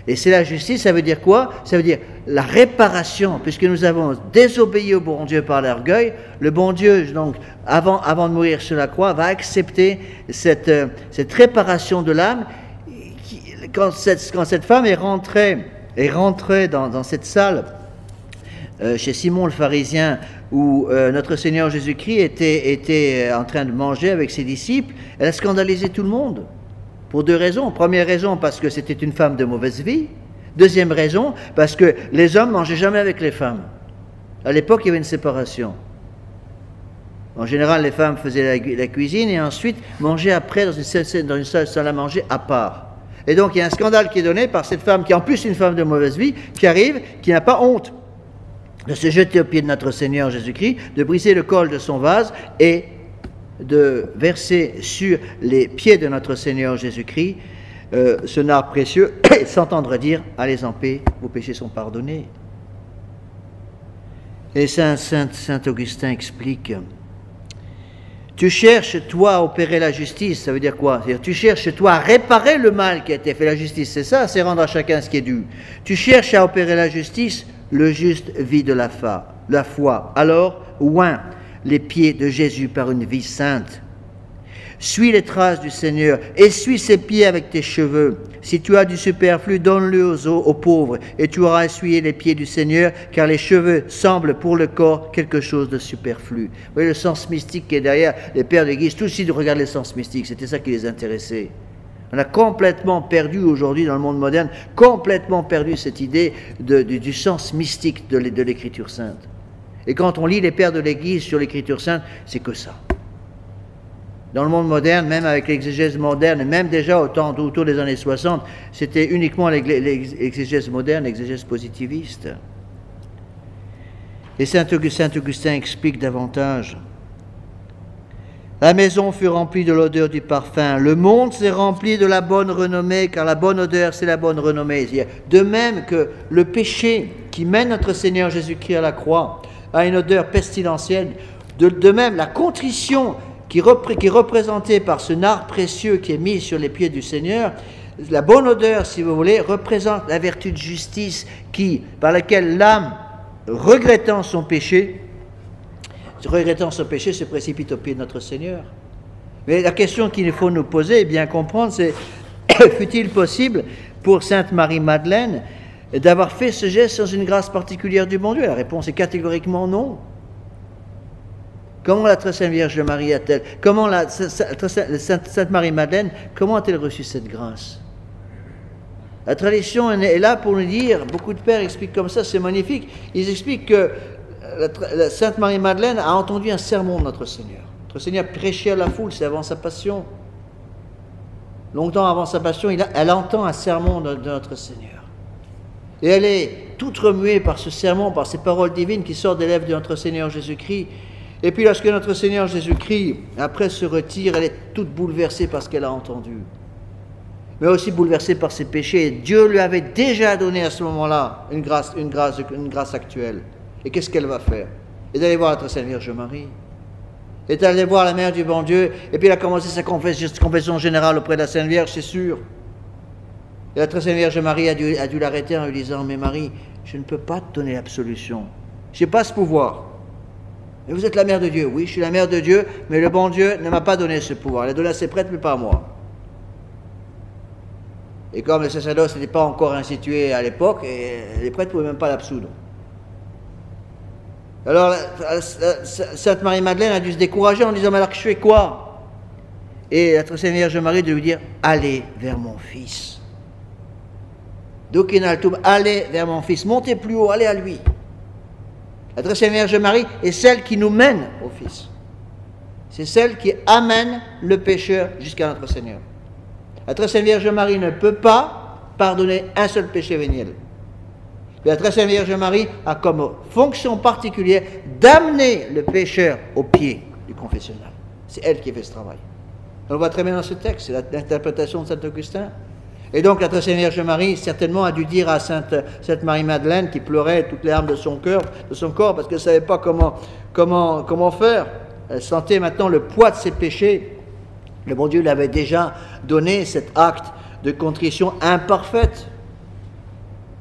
Et c'est la justice, ça veut dire quoi? Ça veut dire la réparation, puisque nous avons désobéi au bon Dieu par l'orgueil. Le bon Dieu, donc, avant de mourir sur la croix, va accepter cette réparation de l'âme. Quand cette femme est rentrée dans cette salle chez Simon le pharisien, où notre Seigneur Jésus-Christ était en train de manger avec ses disciples, elle a scandalisé tout le monde. Pour deux raisons. Première raison, parce que c'était une femme de mauvaise vie. Deuxième raison, parce que les hommes ne mangeaient jamais avec les femmes. À l'époque, il y avait une séparation. En général, les femmes faisaient la cuisine et ensuite mangeaient après dans une salle à manger à part. Et donc, il y a un scandale qui est donné par cette femme qui est en plus une femme de mauvaise vie, qui arrive, qui n'a pas honte de se jeter aux pieds de notre Seigneur Jésus-Christ, de briser le col de son vase et de verser sur les pieds de notre Seigneur Jésus-Christ ce nard précieux et s'entendre dire « Allez en paix, vos péchés sont pardonnés ». Et saint Augustin explique « Tu cherches, toi, à opérer la justice », ça veut dire quoi? C'est-à-dire, tu cherches, toi, à réparer le mal qui a été fait. La justice, c'est ça, c'est rendre à chacun ce qui est dû. Tu cherches à opérer la justice, le juste vit de la foi. Alors, oint les pieds de Jésus par une vie sainte. Suis les traces du Seigneur, essuie ses pieds avec tes cheveux. Si tu as du superflu, donne-le aux pauvres, et tu auras essuyé les pieds du Seigneur, car les cheveux semblent pour le corps quelque chose de superflu. Vous voyez le sens mystique qui est derrière. Les pères d'église, tout de suite regardent les sens mystiques, c'était ça qui les intéressait. On a complètement perdu aujourd'hui dans le monde moderne, complètement perdu cette idée du sens mystique de l'Écriture sainte. Et quand on lit les pères de l'Église sur l'Écriture sainte, c'est que ça. Dans le monde moderne, même avec l'exégèse moderne, et même déjà autour des années 60, c'était uniquement l'exégèse moderne, l'exégèse positiviste. Et Saint Augustin explique davantage. La maison fut remplie de l'odeur du parfum. Le monde s'est rempli de la bonne renommée, car la bonne odeur, c'est la bonne renommée. De même que le péché qui mène notre Seigneur Jésus-Christ à la croix a une odeur pestilentielle, de même la contrition qui est représentée par ce nard précieux qui est mis sur les pieds du Seigneur, la bonne odeur, si vous voulez, représente la vertu de justice par laquelle l'âme, regrettant son péché, se précipite au pied de notre Seigneur. Mais la question qu'il faut nous poser et bien comprendre, c'est fut-il possible pour Sainte Marie-Madeleine d'avoir fait ce geste sans une grâce particulière du bon Dieu? La réponse est catégoriquement non. Comment la très sainte Vierge Marie a-t-elle, comment Sainte Marie-Madeleine, comment a-t-elle reçu cette grâce? La tradition est là pour nous dire, beaucoup de pères expliquent comme ça, c'est magnifique, ils expliquent que la Sainte Marie-Madeleine a entendu un sermon de notre Seigneur. Notre Seigneur prêchait à la foule, c'est avant sa passion. Longtemps avant sa passion, elle entend un sermon de notre Seigneur. Et elle est toute remuée par ce sermon, par ces paroles divines qui sortent des lèvres de notre Seigneur Jésus-Christ. Et puis lorsque notre Seigneur Jésus-Christ, après se retire, elle est toute bouleversée par ce qu'elle a entendu. Mais aussi bouleversée par ses péchés. Dieu lui avait déjà donné à ce moment-là une grâce actuelle. Et qu'est-ce qu'elle va faire? Et d'aller voir la très sainte Vierge Marie. Et d'aller voir la Mère du bon Dieu. Et puis elle a commencé sa confession générale auprès de la Sainte Vierge, c'est sûr. Et la très sainte Vierge Marie a dû l'arrêter en lui disant, mais Marie, je ne peux pas te donner l'absolution. Je n'ai pas ce pouvoir. Mais vous êtes la Mère de Dieu. Oui, je suis la Mère de Dieu, mais le bon Dieu ne m'a pas donné ce pouvoir. Il a donné à ses prêtres, mais pas à moi. Et comme le sacerdoce n'était pas encore institué à l'époque, les prêtres ne pouvaient même pas l'absoudre. Alors, Sainte Marie-Madeleine a dû se décourager en disant, mais alors je fais quoi? Et la très sainte Vierge Marie de lui dire, allez vers mon Fils. Dokinaltum, allez vers mon Fils, montez plus haut, allez à lui. La très sainte Vierge Marie est celle qui nous mène au Fils. C'est celle qui amène le pécheur jusqu'à notre Seigneur. La très sainte Vierge Marie ne peut pas pardonner un seul péché véniel. La très sainte Vierge Marie a comme fonction particulière d'amener le pécheur au pied du confessionnal. C'est elle qui fait ce travail. On le voit très bien dans ce texte, c'est l'interprétation de Saint Augustin. Et donc la très sainte Vierge Marie certainement a dû dire à Sainte Marie-Madeleine qui pleurait toutes les larmes de son corps parce qu'elle ne savait pas comment faire. Elle sentait maintenant le poids de ses péchés. Le bon Dieu lui avait déjà donné cet acte de contrition imparfaite.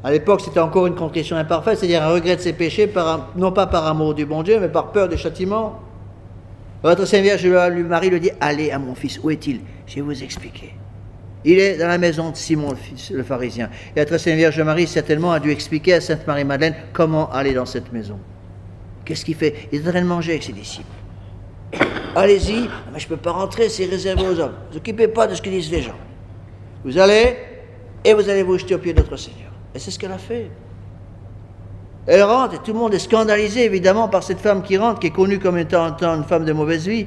À l'époque, c'était encore une contrition imparfaite, c'est-à-dire un regret de ses péchés, non pas par amour du bon Dieu, mais par peur du châtiment. Votre Sainte Vierge Marie lui dit, allez à mon fils, où est-il? Je vais vous expliquer. Il est dans la maison de Simon le pharisien. Et la très sainte Vierge Marie, certainement, a dû expliquer à Sainte Marie-Madeleine comment aller dans cette maison. Qu'est-ce qu'il fait? Il est en train de manger avec ses disciples. Allez-y, mais je ne peux pas rentrer, c'est réservé aux hommes. Ne vous occupez pas de ce que disent les gens. Vous allez, et vous allez vous jeter au pied de notre Seigneur. Et c'est ce qu'elle a fait. Elle rentre, et tout le monde est scandalisé, évidemment, par cette femme qui rentre, qui est connue comme étant une femme de mauvaise vie.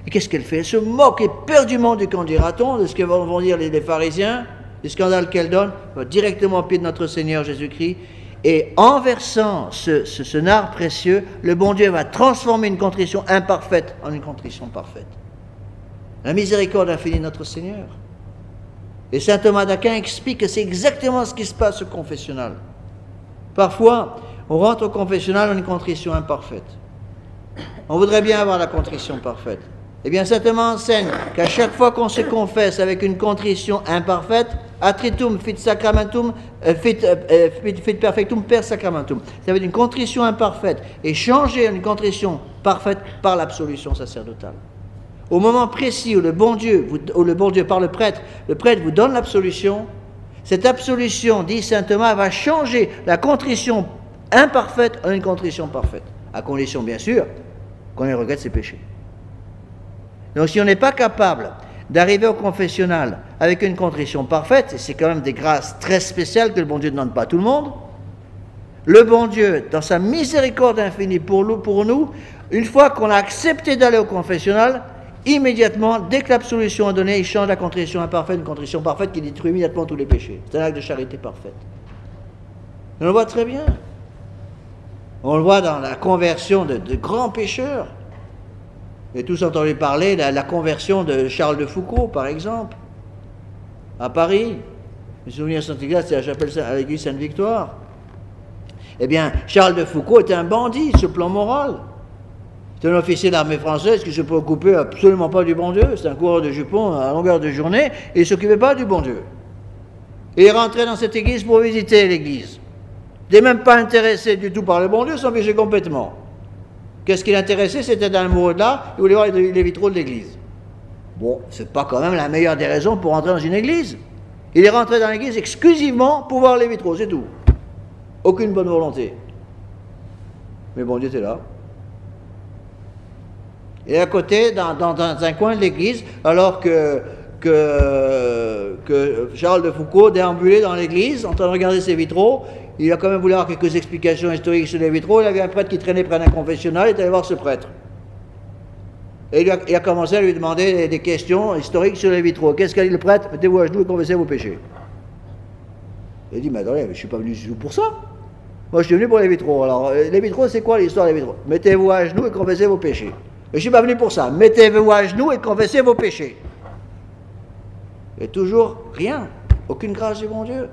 Et qu'est-ce qu'elle fait? Elle se moque éperdument du qu'en dira-t-on, de ce que vont dire les pharisiens, du scandale qu'elle donne, va directement au pied de notre Seigneur Jésus-Christ. Et en versant ce nard précieux, le bon Dieu va transformer une contrition imparfaite en une contrition parfaite. La miséricorde infinie de notre Seigneur. Et saint Thomas d'Aquin explique que c'est exactement ce qui se passe au confessionnal. Parfois, on rentre au confessionnal en une contrition imparfaite. On voudrait bien avoir la contrition parfaite. Eh bien, saint Thomas enseigne qu'à chaque fois qu'on se confesse avec une contrition imparfaite, atritum fit sacramentum, fit perfectum per sacramentum. Ça veut dire une contrition imparfaite et changer en une contrition parfaite par l'absolution sacerdotale. au moment précis où le bon Dieu, par le prêtre vous donne l'absolution, cette absolution, dit saint Thomas, va changer la contrition imparfaite en une contrition parfaite, à condition bien sûr qu'on ait regrette ses péchés. Donc si on n'est pas capable d'arriver au confessionnal avec une contrition parfaite, et c'est quand même des grâces très spéciales que le bon Dieu ne demande pas à tout le monde, le bon Dieu, dans sa miséricorde infinie pour nous, une fois qu'on a accepté d'aller au confessionnal, immédiatement, dès que l'absolution est donnée, il change la contrition imparfaite, une contrition parfaite qui détruit immédiatement tous les péchés. C'est un acte de charité parfaite. On le voit très bien. On le voit dans la conversion de grands pécheurs. Vous avez tous entendu parler de la conversion de Charles de Foucault, par exemple, à Paris. Je me souviens à Saint-Ignace, c'est la chapelle à l'église Sainte-Victoire. Eh bien, Charles de Foucault était un bandit sur le plan moral. C'est un officier de l'armée française qui ne se préoccupait absolument pas du bon Dieu. C'est un coureur de jupons à longueur de journée et il ne s'occupait pas du bon Dieu. Et il rentrait dans cette église pour visiter l'église. Il n'était même pas intéressé du tout par le bon Dieu, s'en fichait complètement. Qu'est-ce qui l'intéressait? C'était d'un amoureux de l'art, il voulait voir les vitraux de l'église. Bon, c'est pas quand même la meilleure des raisons pour rentrer dans une église. Il est rentré dans l'église exclusivement pour voir les vitraux, c'est tout. Aucune bonne volonté. Mais bon Dieu était là. Et à côté, dans un coin de l'église, alors que Charles de Foucault déambulait dans l'église en train de regarder ses vitraux, il a quand même voulu avoir quelques explications historiques sur les vitraux. Il avait un prêtre qui traînait près d'un confessionnal, il est allé voir ce prêtre. Et il a commencé à lui demander des questions historiques sur les vitraux. Qu'est-ce qu'a dit le prêtre? Mettez-vous à genoux et confessez vos péchés. Il a dit, mais attendez, je ne suis pas venu pour ça. Moi, je suis venu pour les vitraux. Alors, les vitraux, c'est quoi l'histoire des vitraux? Mettez-vous à genoux et confessez vos péchés. Je ne suis pas venu pour ça. Mettez-vous à genoux et confessez vos péchés. Et toujours rien. Aucune grâce du bon Dieu.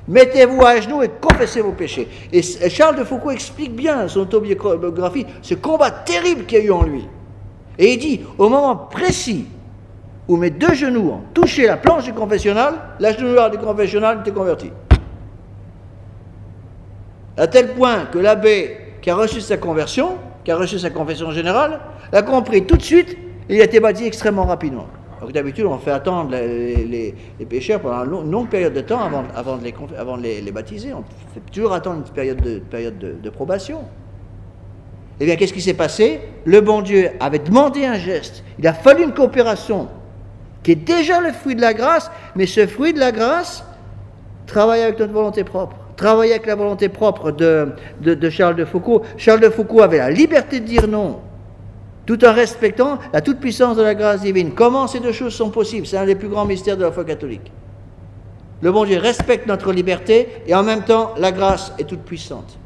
Mettez-vous à genoux et confessez vos péchés. Et Charles de Foucault explique bien dans son autobiographie ce combat terrible qu'il y a eu en lui. Et il dit, au moment précis où mes deux genoux ont touché la planche du confessionnal, la genouillère du confessionnal était convertie. À tel point que l'abbé qui a reçu sa conversion, qui a reçu sa confession générale, l'a compris tout de suite et il a été baptisé extrêmement rapidement. Donc d'habitude, on fait attendre les pécheurs pendant une longue période de temps avant de les baptiser. On fait toujours attendre une période de probation. Eh bien, qu'est-ce qui s'est passé? Le bon Dieu avait demandé un geste. Il a fallu une coopération qui est déjà le fruit de la grâce, mais ce fruit de la grâce travaille avec notre volonté propre. Travailler avec la volonté propre de Charles de Foucault. Charles de Foucault avait la liberté de dire non, tout en respectant la toute-puissance de la grâce divine. Comment ces deux choses sont possibles? C'est un des plus grands mystères de la foi catholique. Le bon Dieu respecte notre liberté et en même temps, la grâce est toute-puissante.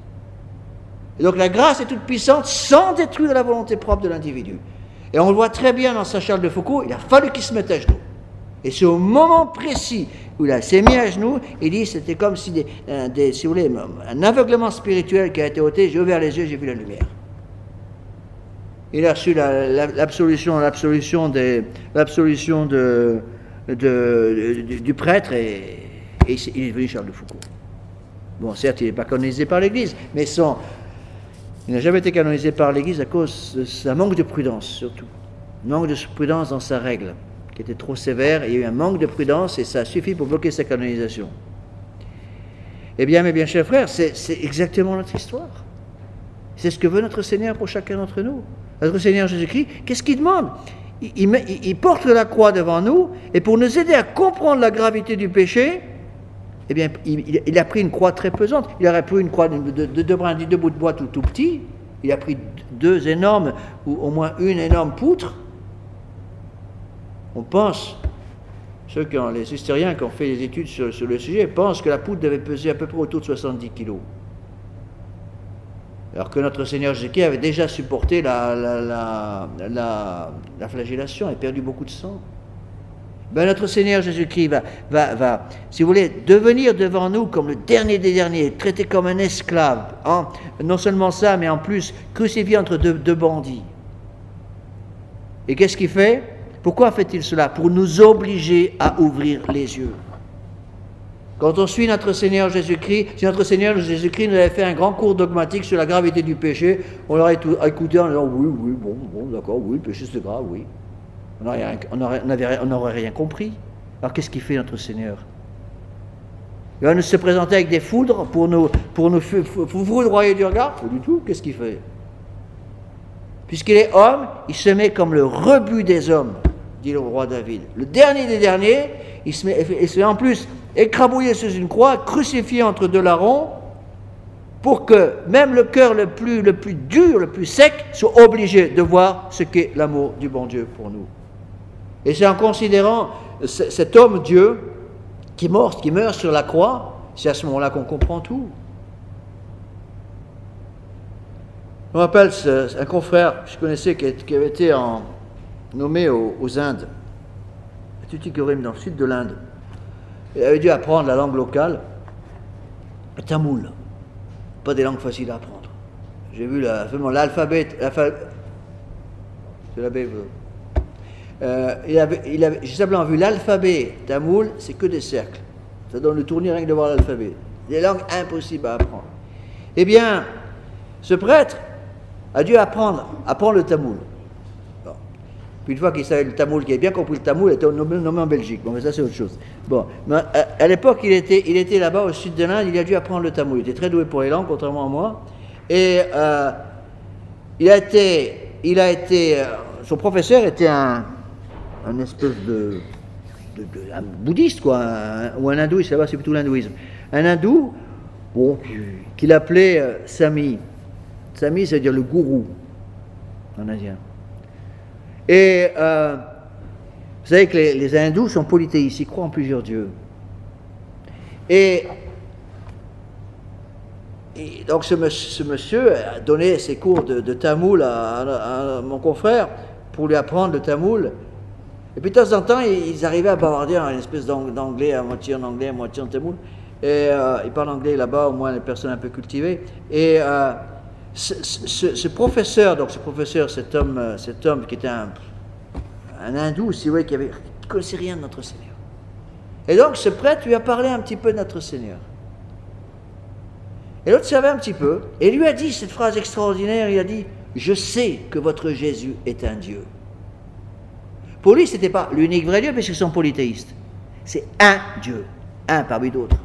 Et donc la grâce est toute-puissante sans détruire la volonté propre de l'individu. Et on le voit très bien dans Saint Charles de Foucault, il a fallu qu'il se mette à genoux. Et c'est au moment précis où il s'est mis à genoux, il dit c'était comme si, si vous voulez, un aveuglement spirituel qui a été ôté, j'ai ouvert les yeux, j'ai vu la lumière. Il a reçu l'absolution du prêtre et il est devenu Charles de Foucault. Bon, certes, il n'est pas canonisé par l'Église, mais il n'a jamais été canonisé par l'Église à cause de sa manque de prudence, surtout. Manque de prudence dans sa règle, qui était trop sévère. Il y a eu un manque de prudence et ça suffit pour bloquer sa canonisation. Eh bien, mes bien chers frères, c'est exactement notre histoire. C'est ce que veut notre Seigneur pour chacun d'entre nous. Notre Seigneur Jésus-Christ, qu'est-ce qu'il demande? Il porte la croix devant nous, et pour nous aider à comprendre la gravité du péché, eh bien, il a pris une croix très pesante. Il aurait pris une croix de deux bouts de bois tout petit. Il a pris deux énormes, ou au moins une énorme poutre. On pense, les historiens qui ont fait des études sur le sujet, pensent que la poutre devait peser à peu près autour de 70 kilos. Alors que notre Seigneur Jésus-Christ avait déjà supporté la flagellation et perdu beaucoup de sang. Ben notre Seigneur Jésus-Christ va, si vous voulez, devenir devant nous comme le dernier des derniers, traité comme un esclave. Hein? Non seulement ça, mais en plus crucifié entre deux bandits. Et qu'est-ce qu'il fait? Pourquoi fait-il cela? Pour nous obliger à ouvrir les yeux. Quand on suit notre Seigneur Jésus-Christ, si notre Seigneur Jésus-Christ nous avait fait un grand cours dogmatique sur la gravité du péché, on l'aurait écouté en disant oui, bon, d'accord, oui, le péché c'est grave, oui. On n'aurait rien compris. Alors qu'est-ce qu'il fait notre Seigneur? Il va nous se présenter avec des foudres pour nous foudroyer du regard? Pas du tout. Qu'est-ce qu'il fait? Puisqu'il est homme, il se met comme le rebut des hommes, dit le roi David. Le dernier des derniers, il se met en plus écrabouillé sur une croix, crucifié entre deux larrons, pour que même le cœur le plus dur, le plus sec, soit obligé de voir ce qu'est l'amour du bon Dieu pour nous. Et c'est en considérant cet homme Dieu qui meurt sur la croix, c'est à ce moment-là qu'on comprend tout. Je me rappelle un confrère que je connaissais qui avait été nommé aux Indes, à Tuticorin, dans le sud de l'Inde. Il avait dû apprendre la langue locale, le tamoul. Pas des langues faciles à apprendre. J'ai vu l'alphabet. J'ai simplement vu l'alphabet tamoul, c'est que des cercles. Ça donne le tournis rien que de voir l'alphabet. Des langues impossibles à apprendre. Eh bien, ce prêtre a dû apprendre le tamoul. Bon. Puis une fois qu'il savait le tamoul, qu'il avait bien compris le tamoul, il était nommé en Belgique. Bon, mais ça c'est autre chose. Bon, mais à l'époque, il était là-bas au sud de l'Inde, il a dû apprendre le tamoul. Il était très doué pour les langues, contrairement à moi. Et son professeur était un espèce un bouddhiste, quoi, ou un hindouiste, là-bas c'est plutôt l'hindouisme. Un hindou, bon, qu'il appelait Sami. Sami, ça veut dire le gourou, en indien. Et vous savez que les hindous sont polythéistes, ils croient en plusieurs dieux. Et donc ce monsieur a donné ses cours de tamoul à mon confrère pour lui apprendre le tamoul. Et puis de temps en temps, ils arrivaient à bavarder une espèce d'anglais, à moitié en anglais, à moitié en tamoul. Et ils parlent anglais là-bas, au moins les personnes un peu cultivées. Et ce professeur, cet homme qui était un hindou, si vous voyez, qui ne connaissait rien de notre Seigneur. Et donc ce prêtre lui a parlé un petit peu de notre Seigneur. Et l'autre savait un petit peu, et lui a dit cette phrase extraordinaire, il a dit « Je sais que votre Jésus est un Dieu ». Pour lui, ce n'était pas l'unique vrai Dieu, puisqu'ils sont polythéistes. C'est un Dieu, un parmi d'autres.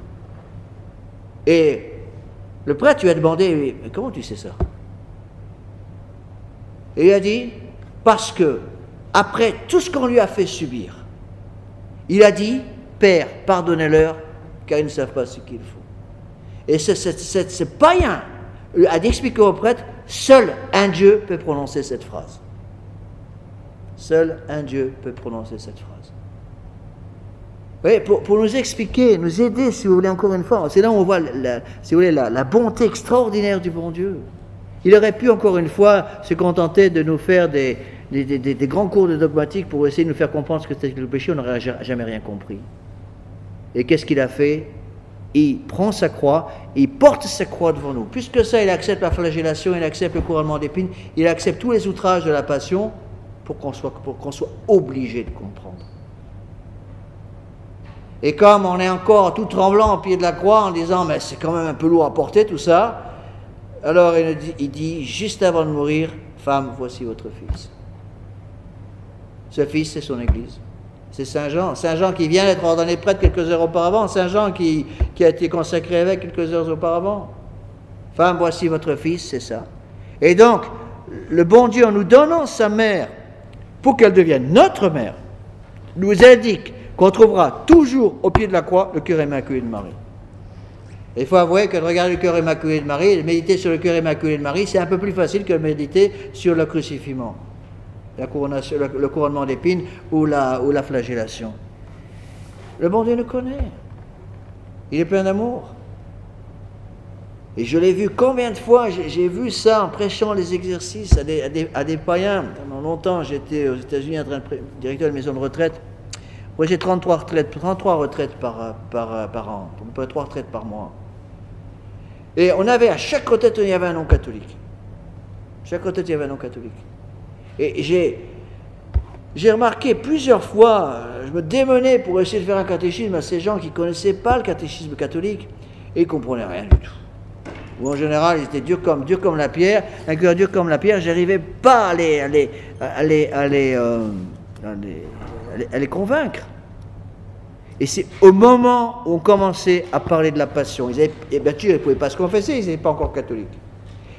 Et le prêtre lui a demandé « Mais comment tu sais ça ?» Et il a dit « Parce que, après tout ce qu'on lui a fait subir, il a dit « Père, pardonnez-leur, car ils ne savent pas ce qu'il faut. » Et ce païen a expliqué au prêtre, seul un Dieu peut prononcer cette phrase. Seul un Dieu peut prononcer cette phrase. Oui, pour nous expliquer, nous aider, si vous voulez, encore une fois, c'est là où on voit, si vous voulez, la bonté extraordinaire du bon Dieu. Il aurait pu, encore une fois, se contenter de nous faire des grands cours de dogmatique pour essayer de nous faire comprendre ce que c'était que le péché, on n'aurait jamais rien compris. Et qu'est-ce qu'il a fait? Il prend sa croix, il porte sa croix devant nous. Plus que ça, il accepte la flagellation, il accepte le couronnement d'épines, il accepte tous les outrages de la passion pour qu'on soit obligé de comprendre. Et comme on est encore tout tremblant au pied de la croix en disant « mais c'est quand même un peu lourd à porter tout ça », alors il dit juste avant de mourir « Femme, voici votre fils ». Ce fils, c'est son Église. C'est Saint Jean. Saint Jean qui vient d'être ordonné prêtre quelques heures auparavant. Saint Jean qui a été consacré avec quelques heures auparavant. Femme, voici votre fils, c'est ça. Et donc, le bon Dieu, en nous donnant sa mère, pour qu'elle devienne notre mère, nous indique qu'on trouvera toujours au pied de la croix le cœur immaculé de Marie. Et il faut avouer que de regarder le cœur immaculé de Marie, et de méditer sur le cœur immaculé de Marie, c'est un peu plus facile que de méditer sur le crucifixion. Le couronnement d'épines ou la flagellation. Le bon Dieu nous connaît. Il est plein d'amour. Et je l'ai vu combien de fois, j'ai vu ça en prêchant les exercices à des païens. Pendant longtemps, j'étais aux États-Unis en train de directeur de maison de retraite. Moi, j'ai 33 retraites par an, donc 3 retraites par mois. Et on avait, à chaque retraite, il y avait un nom catholique. Chaque retraite, il y avait un nom catholique. Et j'ai remarqué plusieurs fois, je me démenais pour essayer de faire un catéchisme à ces gens qui ne connaissaient pas le catéchisme catholique et ils ne comprenaient rien du tout. Ou en général, ils étaient durs comme la pierre, un cœur dur comme la pierre, je n'arrivais pas à les à les convaincre. Et c'est au moment où on commençait à parler de la passion, ils ne pouvaient pas se confesser, ils n'étaient pas encore catholiques.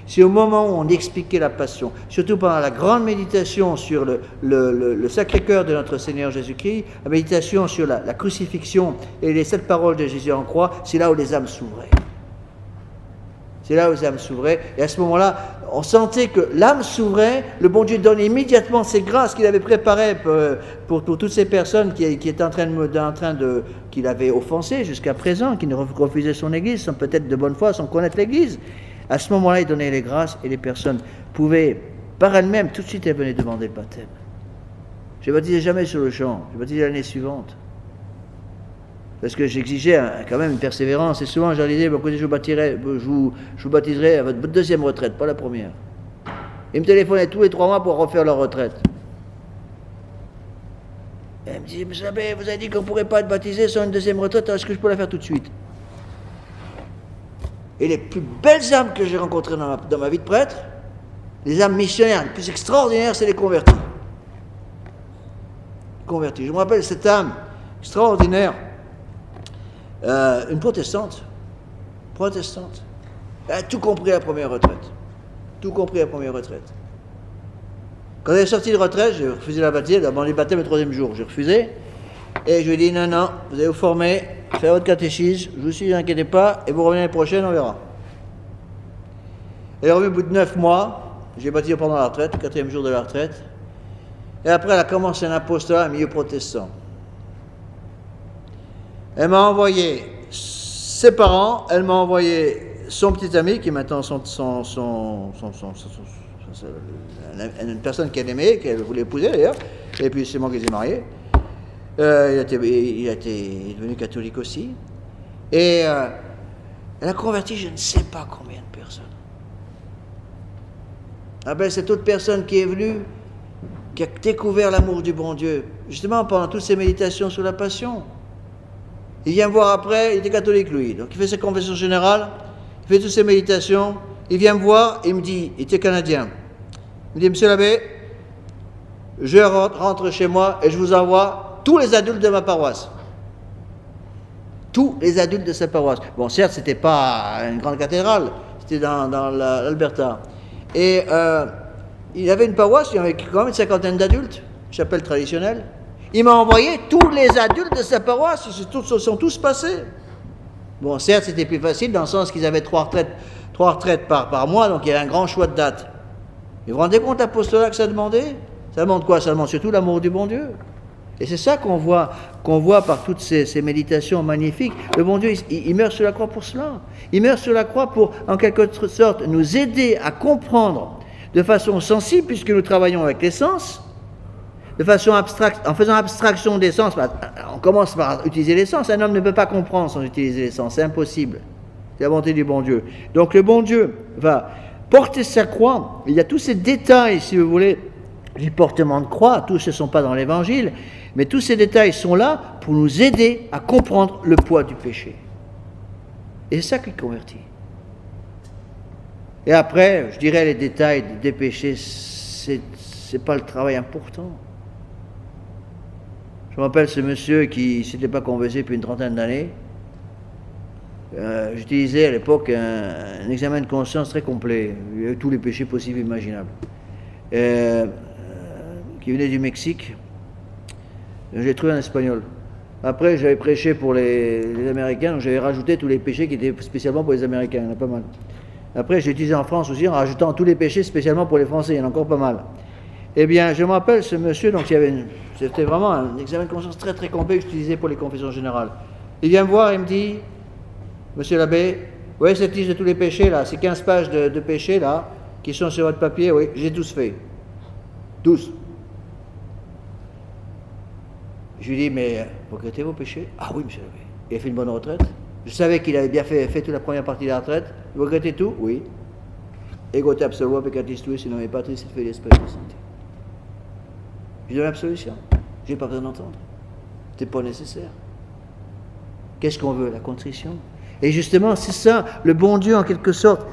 C'est au moment où on expliquait la passion, surtout pendant la grande méditation sur le Sacré-Cœur de notre Seigneur Jésus-Christ, la méditation sur la crucifixion et les 7 paroles de Jésus en croix, c'est là où les âmes s'ouvraient. C'est là où les âmes s'ouvraient. Et à ce moment-là, on sentait que l'âme s'ouvrait, le bon Dieu donnait immédiatement ces grâces qu'il avait préparées pour toutes ces personnes qui étaient qu'il avait offensées jusqu'à présent, qui ne refusaient son Église, sans peut-être de bonne foi, sans connaître l'Église. À ce moment-là, il donnait les grâces et les personnes pouvaient, par elles-mêmes, tout de suite, elles venaient demander le baptême. Je ne baptisais jamais sur le champ, je baptisais l'année suivante. Parce que j'exigeais quand même une persévérance. Et souvent, je leur disais, écoutez, je vous baptiserai à votre 2e retraite, pas la première. Ils me téléphonaient tous les 3 mois pour refaire leur retraite. Et ils me disaient, monsieur l'abbé, vous avez dit qu'on ne pourrait pas être baptisé sur une 2e retraite, est-ce que je peux la faire tout de suite? Et les plus belles âmes que j'ai rencontrées dans ma vie de prêtre, les âmes missionnaires les plus extraordinaires, c'est les convertis. Je me rappelle cette âme extraordinaire, une protestante. Elle a tout compris à la première retraite. Quand elle est sortie de retraite, j'ai refusé la baptême, d'abord le baptême le 3e jour, j'ai refusé. Et je lui ai dit, non, vous allez vous former, faire votre catéchisme, je vous suis, inquiétez pas, et vous revenez l'année prochaine, on verra. Elle est revenue au bout de 9 mois, j'ai baptisé pendant la retraite, le 4e jour de la retraite. Et après, elle a commencé un apostolat à milieu protestant. Elle m'a envoyé ses parents, elle m'a envoyé son petit ami, qui est maintenant une personne qu'elle aimait, qu'elle voulait épouser d'ailleurs, et puis c'est moi qui les ai mariés. Il est devenu catholique aussi. Et elle a converti je ne sais pas combien de personnes. Ah ben, cette autre personne qui est venue, qui a découvert l'amour du bon Dieu, justement pendant toutes ces méditations sur la passion. Il vient me voir après, il était catholique lui, donc il fait ses confessions générales, il fait toutes ses méditations, il vient me voir et il me dit, il était canadien, il me dit, monsieur l'abbé, je rentre chez moi et je vous envoie tous les adultes de ma paroisse. Tous les adultes de sa paroisse. Bon, certes, ce n'était pas une grande cathédrale, c'était dans l'Alberta. Et il avait une paroisse, il y avait quand même une 50aine d'adultes, chapelle traditionnelle. Il m'a envoyé tous les adultes de sa paroisse, ils se sont tous passés. Bon, certes, c'était plus facile dans le sens qu'ils avaient 3 retraites par mois, donc il y avait un grand choix de dates. Mais vous vous rendez compte l'apostolat que ça demandait? Ça demande quoi? Ça demande surtout l'amour du bon Dieu. Et c'est ça qu'on voit par toutes ces méditations magnifiques. Le bon Dieu, il meurt sur la croix pour cela. Il meurt sur la croix pour, en quelque sorte, nous aider à comprendre de façon sensible, puisque nous travaillons avec les sens, de façon abstracte, en faisant abstraction des sens. On commence par utiliser les sens. Un homme ne peut pas comprendre sans utiliser les sens. C'est impossible. C'est la volonté du bon Dieu. Donc le bon Dieu va porter sa croix. Il y a tous ces détails, si vous voulez, du portement de croix. Tous ne sont pas dans l'Évangile. Mais tous ces détails sont là pour nous aider à comprendre le poids du péché. Et c'est ça qui convertit. Et après, je dirais les détails des péchés, c'est pas le travail important. Je me rappelle ce monsieur qui ne s'était pas converti depuis une 30aine d'années. J'utilisais à l'époque un examen de conscience très complet. Il y avait tous les péchés possibles et imaginables. Qui venait du Mexique. J'ai trouvé un espagnol. Après, j'avais prêché pour les Américains, donc j'avais rajouté tous les péchés qui étaient spécialement pour les Américains. Il y en a pas mal. Après, j'ai utilisé en France aussi en rajoutant tous les péchés spécialement pour les Français. Il y en a encore pas mal. Eh bien, je me rappelle ce monsieur, donc c'était vraiment un examen de conscience très très complet que j'utilisais pour les confessions générales. Il vient me voir et me dit, monsieur l'abbé, vous voyez cette liste de tous les péchés là, ces 15 pages de péchés là, qui sont sur votre papier, oui, j'ai tous fait. Tous. Je lui dis, mais vous regrettez vos péchés? Ah oui, monsieur l'abbé. Il a fait une bonne retraite. Je savais qu'il avait bien fait toute la première partie de la retraite. Vous regrettez tout? Oui. Ego te absolvo peccatis tuis, si non mais patris et filius spiritus sancti. Je donne l'absolution. Je n'ai pas besoin d'entendre. Ce n'est pas nécessaire. Qu'est-ce qu'on veut? La contrition. Et justement, c'est ça, le bon Dieu, en quelque sorte,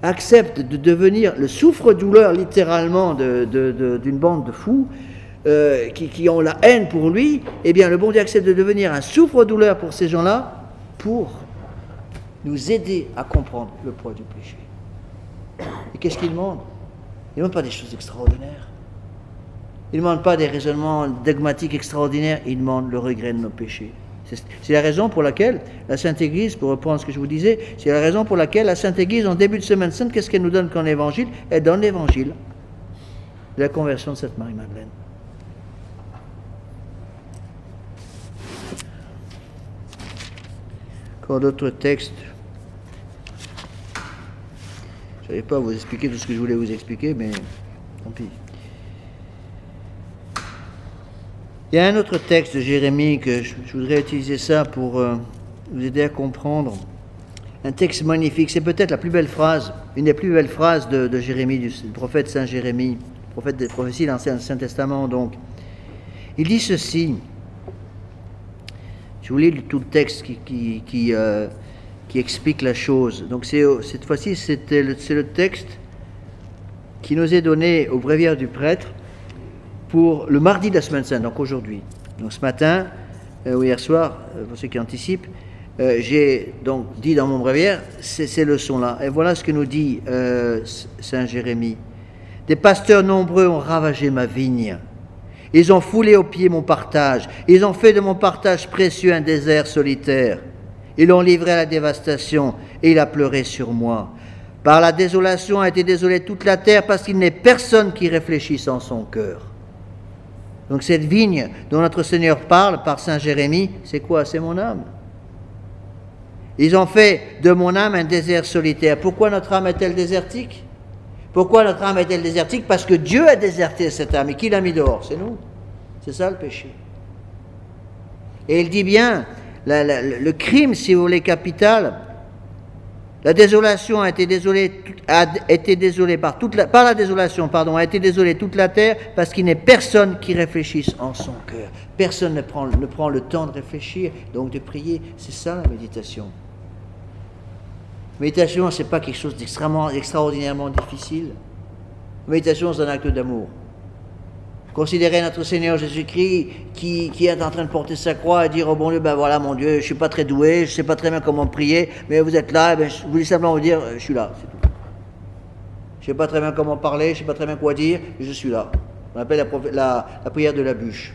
accepte de devenir le souffre-douleur, littéralement, d'une bande de fous, qui ont la haine pour lui, eh bien le bon Dieu accepte de devenir un souffre-douleur pour ces gens-là, pour nous aider à comprendre le poids du péché. Et qu'est-ce qu'il demande? Il ne demande pas des choses extraordinaires. Il ne demande pas des raisonnements dogmatiques extraordinaires, il demande le regret de nos péchés. C'est la raison pour laquelle la Sainte Église, pour reprendre ce que je vous disais, c'est la raison pour laquelle la Sainte Église, en début de Semaine Sainte, qu'est-ce qu'elle nous donne comme évangile? Elle donne l'évangile de la conversion de Sainte Marie-Madeleine. Encore d'autres textes. Je n'arrive pas à vous expliquer tout ce que je voulais vous expliquer, mais tant pis. Il y a un autre texte de Jérémie que je voudrais utiliser ça pour vous aider à comprendre. Un texte magnifique, c'est peut-être la plus belle phrase, une des plus belles phrases de Jérémie, du prophète Saint Jérémie, prophète des prophéties dans l'Ancien Testament. Donc, il dit ceci. Je vous lis tout le texte qui explique la chose. Donc, cette fois-ci, c'est le texte qui nous est donné au bréviaire du prêtre pour le mardi de la Semaine Sainte, donc aujourd'hui. Donc ce matin, ou hier soir, pour ceux qui anticipent, j'ai donc dit dans mon bréviaire ces leçons-là. Et voilà ce que nous dit Saint Jérémie. Des pasteurs nombreux ont ravagé ma vigne. Ils ont foulé aux pieds mon partage. Ils ont fait de mon partage précieux un désert solitaire. Ils l'ont livré à la dévastation et il a pleuré sur moi. Par la désolation a été désolée toute la terre parce qu'il n'est personne qui réfléchisse en son cœur. Donc cette vigne dont notre Seigneur parle par Saint Jérémie, c'est quoi? C'est mon âme. Ils ont fait de mon âme un désert solitaire. Pourquoi notre âme est-elle désertique? Pourquoi notre âme est-elle désertique? Parce que Dieu a déserté cette âme. Et qui l'a mis dehors? C'est nous. C'est ça le péché. Et il dit bien, le crime, si vous voulez, capital, la désolation a été désolée par la désolation, a été désolée toute la terre parce qu'il n'est personne qui réfléchisse en son cœur. Personne ne prend le temps de réfléchir, donc de prier. C'est ça la méditation. La méditation, ce n'est pas quelque chose d'extraordinairement difficile. La méditation, c'est un acte d'amour. Considérer notre Seigneur Jésus-Christ qui est en train de porter sa croix et dire oh bon Dieu, ben voilà mon Dieu, je ne suis pas très doué, je ne sais pas très bien comment prier, mais vous êtes là, ben, je voulais simplement vous dire, je suis là, c'est tout. Je ne sais pas très bien comment parler, je ne sais pas très bien quoi dire, mais je suis là. On appelle la prière de la bûche.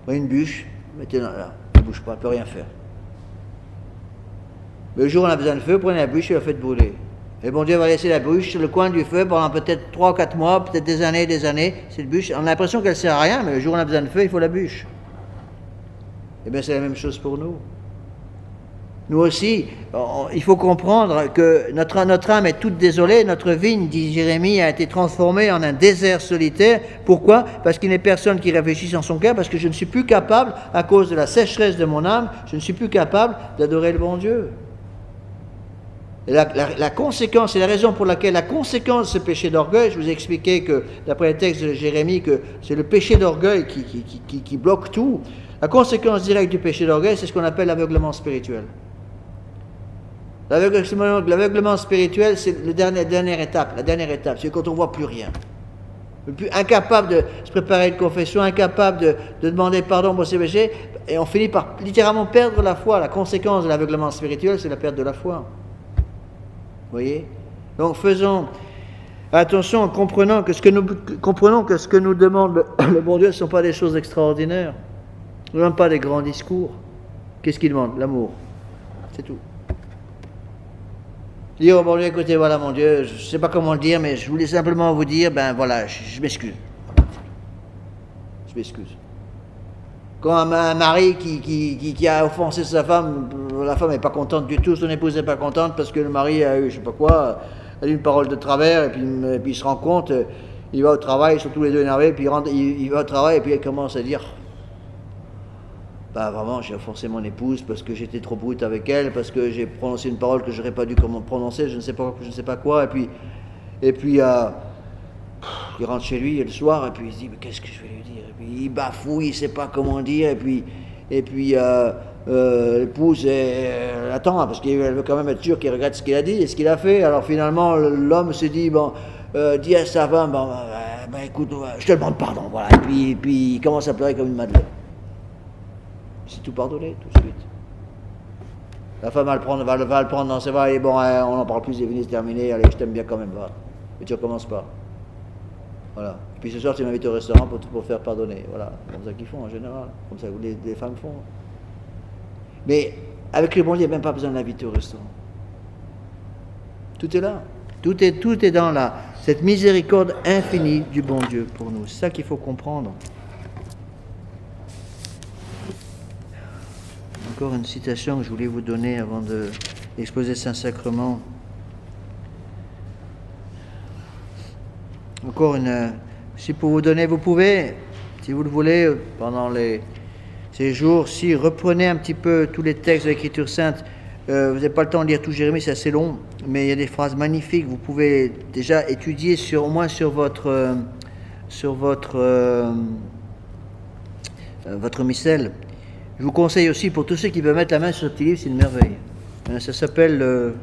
Prenez une bûche, mettez-la là, elle ne bouge pas, elle ne peut rien faire. Mais le jour où on a besoin de feu, prenez la bûche et la faites brûler. Et bon Dieu va laisser la bûche sur le coin du feu pendant peut-être 3 ou 4 mois, peut-être des années. Cette bûche, on a l'impression qu'elle ne sert à rien, mais le jour où on a besoin de feu, il faut la bûche. Eh bien, c'est la même chose pour nous. Nous aussi, il faut comprendre que notre âme est toute désolée. Notre vigne, dit Jérémie, a été transformée en un désert solitaire. Pourquoi? Parce qu'il n'y a personne qui réfléchisse en son cœur, parce que je ne suis plus capable, à cause de la sécheresse de mon âme, je ne suis plus capable d'adorer le bon Dieu. Et la conséquence, c'est la raison pour laquelle la conséquence de ce péché d'orgueil, je vous ai expliqué que, d'après le texte de Jérémie, que c'est le péché d'orgueil qui bloque tout. La conséquence directe du péché d'orgueil, c'est ce qu'on appelle l'aveuglement spirituel. L'aveuglement spirituel, c'est la dernière étape, c'est quand on ne voit plus rien. Incapable de se préparer une confession, incapable de demander pardon pour ses péchés, et on finit par littéralement perdre la foi. La conséquence de l'aveuglement spirituel, c'est la perte de la foi. Vous voyez? Donc faisons attention, comprenons que ce que nous demande le bon Dieu, ce ne sont pas des choses extraordinaires. Il ne demande pas des grands discours. Qu'est-ce qu'il demande? L'amour. C'est tout. Dire au bon Dieu, écoutez, voilà mon Dieu, je ne sais pas comment le dire, mais je voulais simplement vous dire, ben voilà, je m'excuse. Je m'excuse. Quand un mari qui a offensé sa femme, la femme n'est pas contente du tout, son épouse n'est pas contente parce que le mari a eu, je ne sais pas quoi, a eu une parole de travers, et puis il se rend compte, il va au travail, ils sont tous les deux énervés, puis il va au travail, et puis il commence à dire bah vraiment, j'ai offensé mon épouse parce que j'étais trop brute avec elle, parce que j'ai prononcé une parole que je n'aurais pas dû prononcer, je ne sais pas quoi, et puis il rentre chez lui le soir, et puis il se dit mais qu'est-ce que je vais lui dire, et puis il bafouille, il ne sait pas comment dire, et puis l'épouse attend, parce qu'elle veut quand même être sûre qu'il regrette ce qu'il a dit et ce qu'il a fait. Alors finalement l'homme se dit bon, dis à sa femme, bon, ben écoute, je te demande pardon, voilà. Et puis il commence à pleurer comme une madeleine. C'est tout pardonné, tout de suite. La femme va le prendre dans ses bras, et bon, on n'en parle plus, c'est fini, c'est terminé, allez, je t'aime bien quand même, va. Mais tu recommences pas. Voilà. Et puis ce soir, tu m'invites au restaurant pour faire pardonner. Voilà, comme ça qu'ils font en général, comme ça que les femmes font. Mais avec le bon Dieu, il n'y a même pas besoin de l'inviter au restaurant. Tout est là. Tout est dans cette miséricorde infinie du bon Dieu pour nous. C'est ça qu'il faut comprendre. Encore une citation que je voulais vous donner avant d'exposer Saint-Sacrement. Encore une... Si pour vous donner, vous pouvez, si vous le voulez, pendant ces jours-ci, reprenez un petit peu tous les textes de l'Écriture sainte. Vous n'avez pas le temps de lire tout Jérémie, c'est assez long, mais il y a des phrases magnifiques. Vous pouvez déjà étudier au moins sur votre missel. Je vous conseille aussi, pour tous ceux qui veulent mettre la main sur ce petit livre, c'est une merveille. Ça s'appelle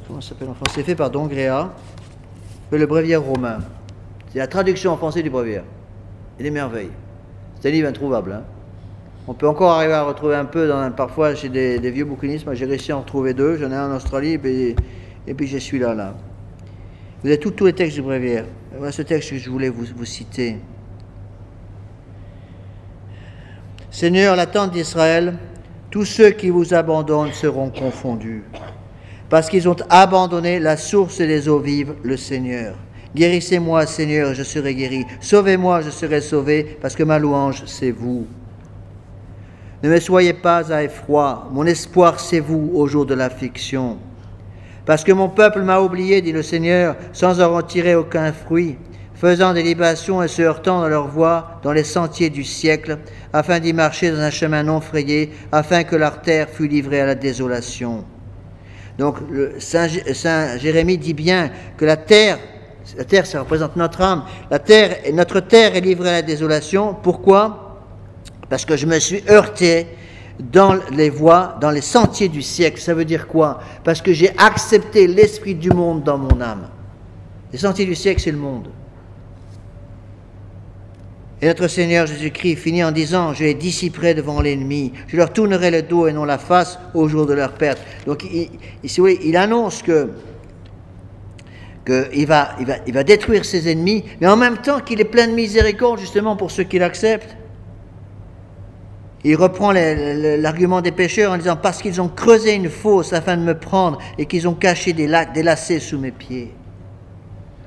comment ça s'appelle en français? C'est fait par Dongréa, le Bréviaire romain. C'est la traduction en français du Bréviaire. Et des merveilles. C'est un livre introuvable. Hein. On peut encore arriver à retrouver un peu, parfois chez des vieux bouquinistes. Moi, j'ai réussi à en retrouver deux. J'en ai un en Australie, et puis j'ai celui-là. Là. Vous avez tous les textes du Bréviaire. Voilà ce texte que je voulais vous citer. Seigneur, la tente d'Israël, tous ceux qui vous abandonnent seront confondus, parce qu'ils ont abandonné la source des eaux vives, le Seigneur. Guérissez-moi, Seigneur, je serai guéri. Sauvez-moi, je serai sauvé, parce que ma louange, c'est vous. Ne me soyez pas à effroi, mon espoir, c'est vous au jour de l'affliction. Parce que mon peuple m'a oublié, dit le Seigneur, sans en retirer aucun fruit, faisant des libations et se heurtant dans leur voie dans les sentiers du siècle, afin d'y marcher dans un chemin non frayé, afin que leur terre fût livrée à la désolation. Donc, Saint Jérémie dit bien que la terre, ça représente notre âme, notre terre est livrée à la désolation. Pourquoi? Parce que je me suis heurté dans les voies, dans les sentiers du siècle. Ça veut dire quoi? Parce que j'ai accepté l'esprit du monde dans mon âme. Les sentiers du siècle, c'est le monde. Et notre Seigneur Jésus-Christ finit en disant, je les dissiperai devant l'ennemi, je leur tournerai le dos et non la face au jour de leur perte. Donc il annonce qu'il va détruire ses ennemis, mais en même temps qu'il est plein de miséricorde justement pour ceux qui l'acceptent. Il reprend l'argument des pécheurs en disant, parce qu'ils ont creusé une fosse afin de me prendre et qu'ils ont caché des lacets sous mes pieds.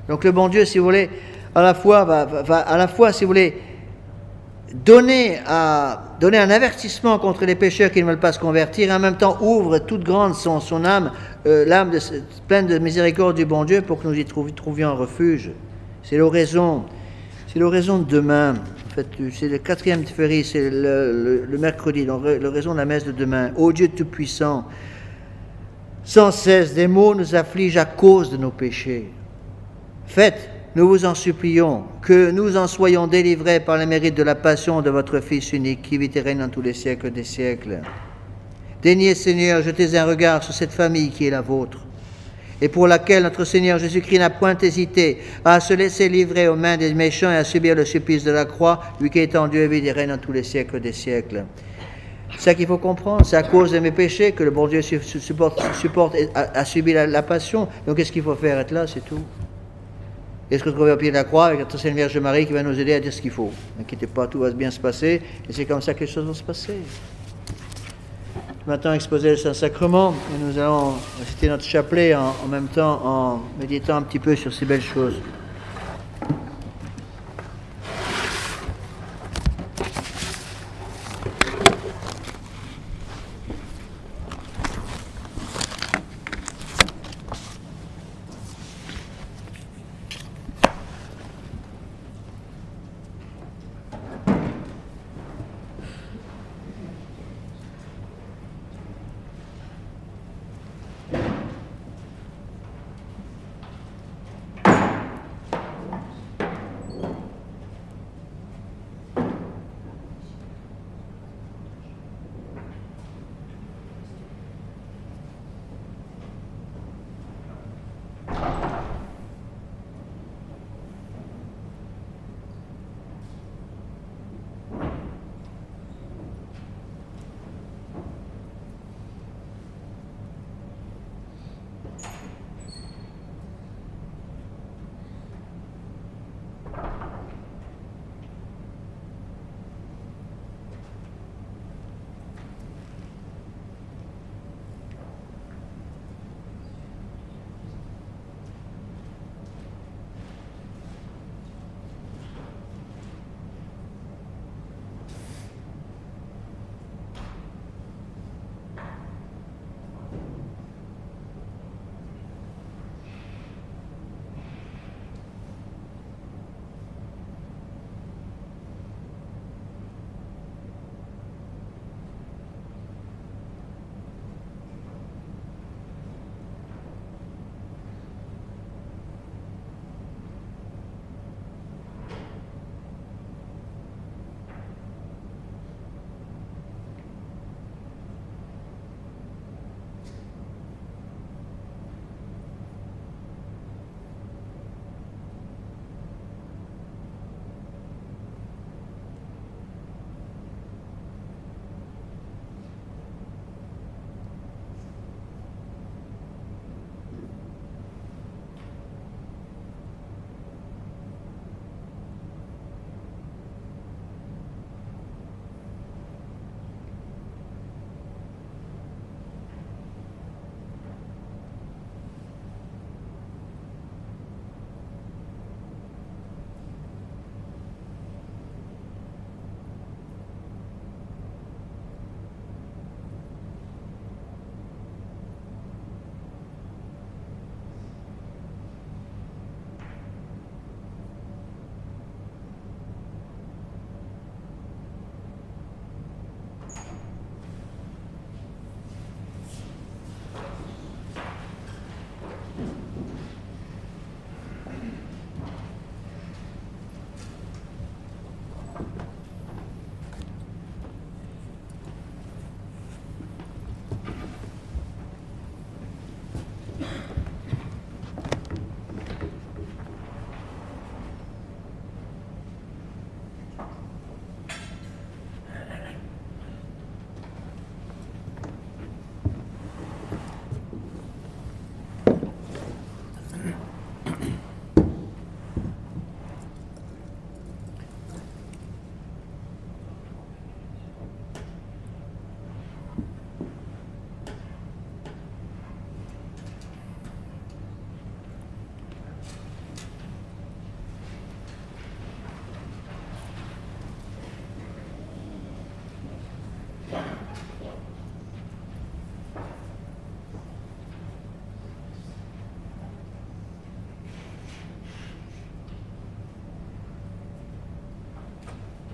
Donc le bon Dieu, si vous voulez, à la fois, si vous voulez, donner un avertissement contre les pécheurs qui ne veulent pas se convertir, et en même temps ouvre toute grande son âme, l'âme pleine de miséricorde du bon Dieu, pour que nous y trouvions un refuge. C'est l'oraison de demain. En fait, c'est le 4e Tferi, c'est le mercredi, l'oraison de la messe de demain. Ô Dieu Tout-Puissant, sans cesse des maux nous affligent à cause de nos péchés. Faites, nous vous en supplions, que nous en soyons délivrés par le mérite de la passion de votre Fils unique, qui vit et règne dans tous les siècles des siècles. Daignez, Seigneur, jeter un regard sur cette famille qui est la vôtre, et pour laquelle notre Seigneur Jésus-Christ n'a point hésité à se laisser livrer aux mains des méchants et à subir le supplice de la croix, lui qui est en Dieu et vit et règne dans tous les siècles des siècles. C'est ça qu'il faut comprendre, c'est à cause de mes péchés que le bon Dieu supporte et a subi la passion. Donc qu'est-ce qu'il faut faire? Être là, c'est tout. Et se retrouver au pied de la croix avec notre Sainte Vierge Marie qui va nous aider à dire ce qu'il faut. N'inquiétez pas, tout va bien se passer, et c'est comme ça que les choses vont se passer. Maintenant, exposer le Saint-Sacrement, et nous allons réciter notre chapelet en même temps en méditant un petit peu sur ces belles choses.